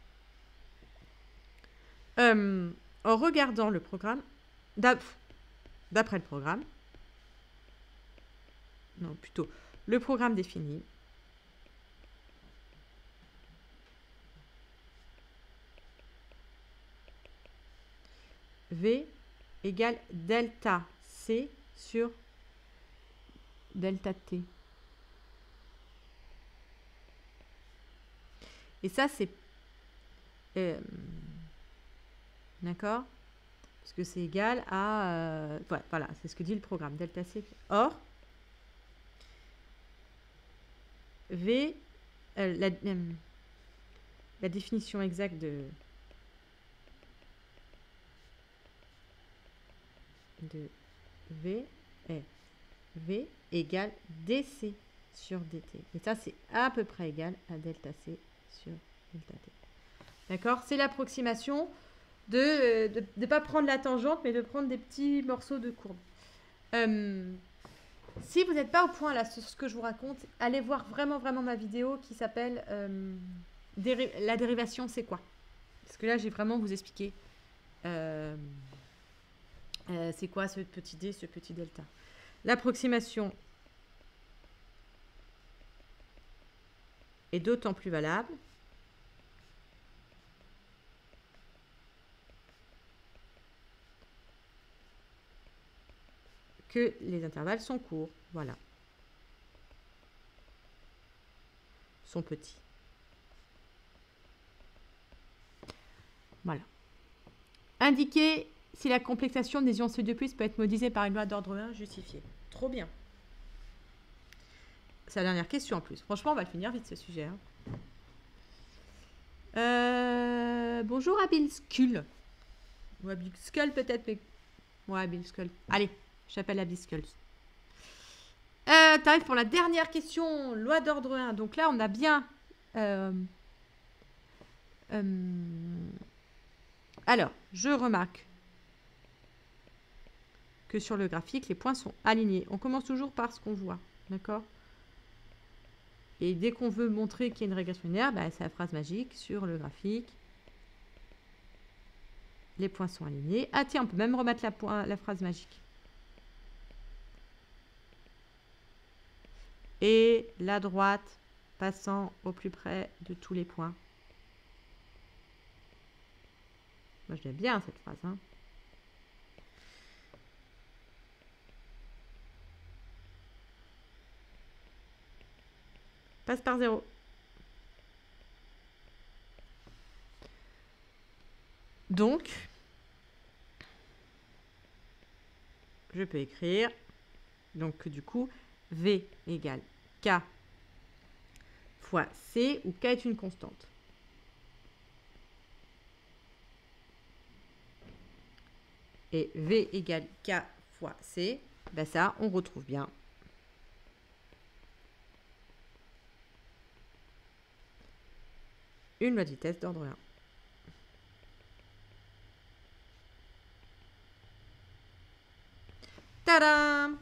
En regardant le programme, d'après le programme, non, plutôt le programme défini, V égale delta C sur delta T. Et ça, c'est... d'accord? Parce que c'est égal à... voilà, c'est ce que dit le programme, delta C. Or, V, la définition exacte de V est V égale DC sur DT. Et ça, c'est à peu près égal à delta C sur delta T. D'accord? C'est l'approximation de ne pas prendre la tangente, mais de prendre des petits morceaux de courbe. Si vous n'êtes pas au point là sur ce que je vous raconte, allez voir vraiment ma vidéo qui s'appelle la dérivation, c'est quoi? Parce que là, j'ai vraiment vous expliqué c'est quoi ce petit d, ce petit delta. L'approximation est d'autant plus valable que les intervalles sont courts, voilà, sont petits. Voilà. Indiquer si la complexation des ions CO2+ peut être modélisée par une loi d'ordre 1 justifiée. Trop bien. C'est la dernière question en plus. Franchement, on va le finir vite ce sujet. Bonjour Abil Skull. Ou Abil Skull peut-être, mais... Ouais, Abil Skull. Allez, je t'appelle Abil Skull. T'arrives pour la dernière question. Loi d'ordre 1. Donc là, on a bien... Alors, je remarque que sur le graphique, les points sont alignés. On commence toujours par ce qu'on voit. D'accord? Et dès qu'on veut montrer qu'il y a une régression linéaire, bah, c'est la phrase magique sur le graphique. Les points sont alignés. Ah tiens, on peut même remettre la phrase magique. Et la droite passant au plus près de tous les points. Moi, je l'aime bien cette phrase. Hein. Passe par 0. Donc, je peux écrire, donc du coup, V égale K fois C, où K est une constante. Et V égale K fois C, ben ça, on retrouve bien. Une loi de vitesse d'ordre 1. Tadam!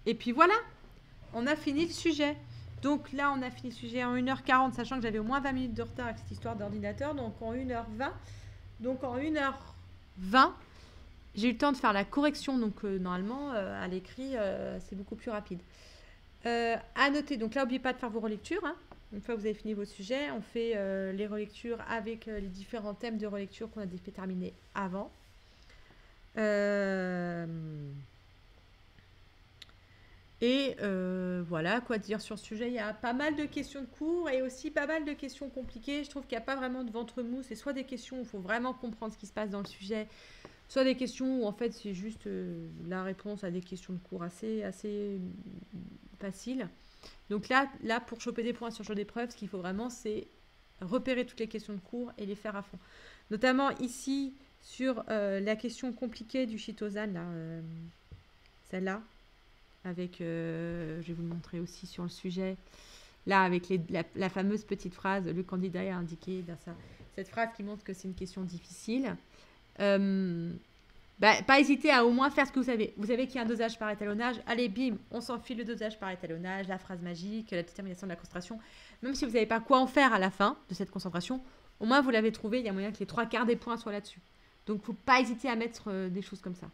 Et puis voilà, on a fini le sujet. Donc là, on a fini le sujet en 1h40, sachant que j'avais au moins 20 minutes de retard avec cette histoire d'ordinateur. Donc en 1h20. Donc en 1h20, j'ai eu le temps de faire la correction. Donc normalement, à l'écrit, c'est beaucoup plus rapide. À noter, donc là, n'oubliez pas de faire vos relectures. Hein. Une fois que vous avez fini vos sujets, on fait les relectures avec les différents thèmes de relecture qu'on a déterminés avant. Et voilà, quoi dire sur ce sujet. Il y a pas mal de questions de cours et aussi pas mal de questions compliquées. Je trouve qu'il n'y a pas vraiment de ventre mou. C'est soit des questions où il faut vraiment comprendre ce qui se passe dans le sujet, soit des questions où en fait c'est juste la réponse à des questions de cours assez faciles. Donc là, pour choper des points sur le jeu d'épreuve, ce qu'il faut vraiment, c'est repérer toutes les questions de cours et les faire à fond. Notamment ici, sur la question compliquée du chitosane, celle-là, avec, je vais vous le montrer aussi sur le sujet, là, avec la fameuse petite phrase, le candidat a indiqué, cette phrase qui montre que c'est une question difficile. Pas hésiter à au moins faire ce que vous savez. Vous savez qu'il y a un dosage par étalonnage. Allez, bim, on s'enfile le dosage par étalonnage, la phrase magique, la détermination de la concentration. Même si vous savez pas quoi en faire à la fin de cette concentration, au moins vous l'avez trouvé. Il y a moyen que les 3/4 des points soient là-dessus. Donc, il ne faut pas hésiter à mettre des choses comme ça.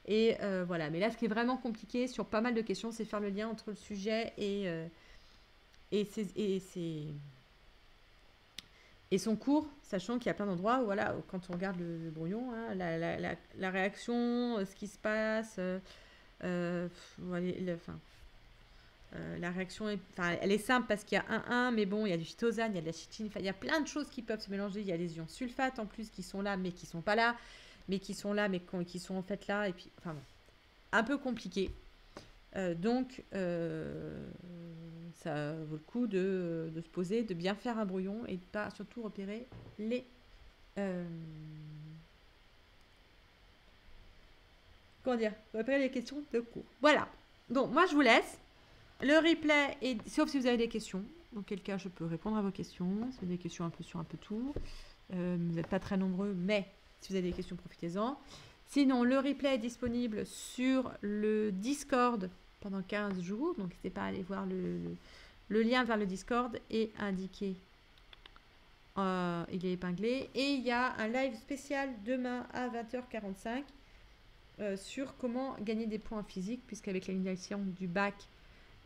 Et voilà. Mais là, ce qui est vraiment compliqué sur pas mal de questions, c'est faire le lien entre le sujet et son cours, sachant qu'il y a plein d'endroits où, voilà, quand on regarde le brouillon, hein, la réaction, ce qui se passe, la réaction, elle est simple parce qu'il y a 1,1, mais bon, il y a du chitosane, il y a de la chitine, il y a plein de choses qui peuvent se mélanger. Il y a des ions sulfates en plus qui sont là, mais qui ne sont pas là, mais qui sont là, mais qui sont en fait là, et puis, enfin bon, un peu compliqué. Donc, ça vaut le coup de se poser, de bien faire un brouillon et de pas surtout repérer repérer les questions de cours. Voilà. Donc, moi, je vous laisse. Le replay, sauf si vous avez des questions, Dans quel cas je peux répondre à vos questions. C'est des questions un peu sur un peu tout. Vous n'êtes pas très nombreux, mais si vous avez des questions, profitez-en. Sinon, le replay est disponible sur le Discord pendant 15 jours. Donc, n'hésitez pas à aller voir le lien vers le Discord est indiqué. Il est épinglé. Et il y a un live spécial demain à 20h45 sur comment gagner des points physiques, puisqu'avec l'annulation du bac,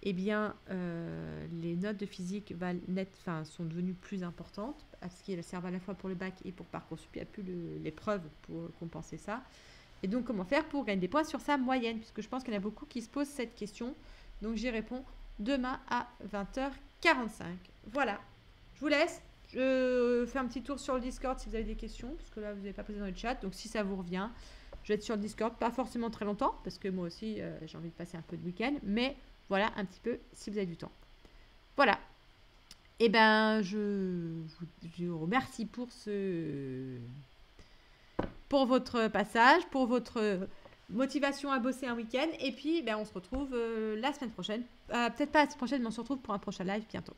eh bien, les notes de physique sont devenues plus importantes, parce qu'elles servent à la fois pour le bac et pour Parcoursup. Il n'y a plus l'épreuve pour compenser ça. Et donc, comment faire pour gagner des points sur sa moyenne, puisque je pense qu'il y en a beaucoup qui se posent cette question. Donc, j'y réponds demain à 20h45. Voilà, je vous laisse. Je fais un petit tour sur le Discord si vous avez des questions, parce que là, vous n'avez pas posé dans le chat. Donc, si ça vous revient, je vais être sur le Discord, pas forcément très longtemps, parce que moi aussi, j'ai envie de passer un peu de week-end, mais voilà, un petit peu, si vous avez du temps. Voilà. Eh ben, je vous remercie pour votre passage, pour votre motivation à bosser un week-end. Et puis, ben, on se retrouve la semaine prochaine. Peut-être pas la semaine prochaine, mais on se retrouve pour un prochain live bientôt.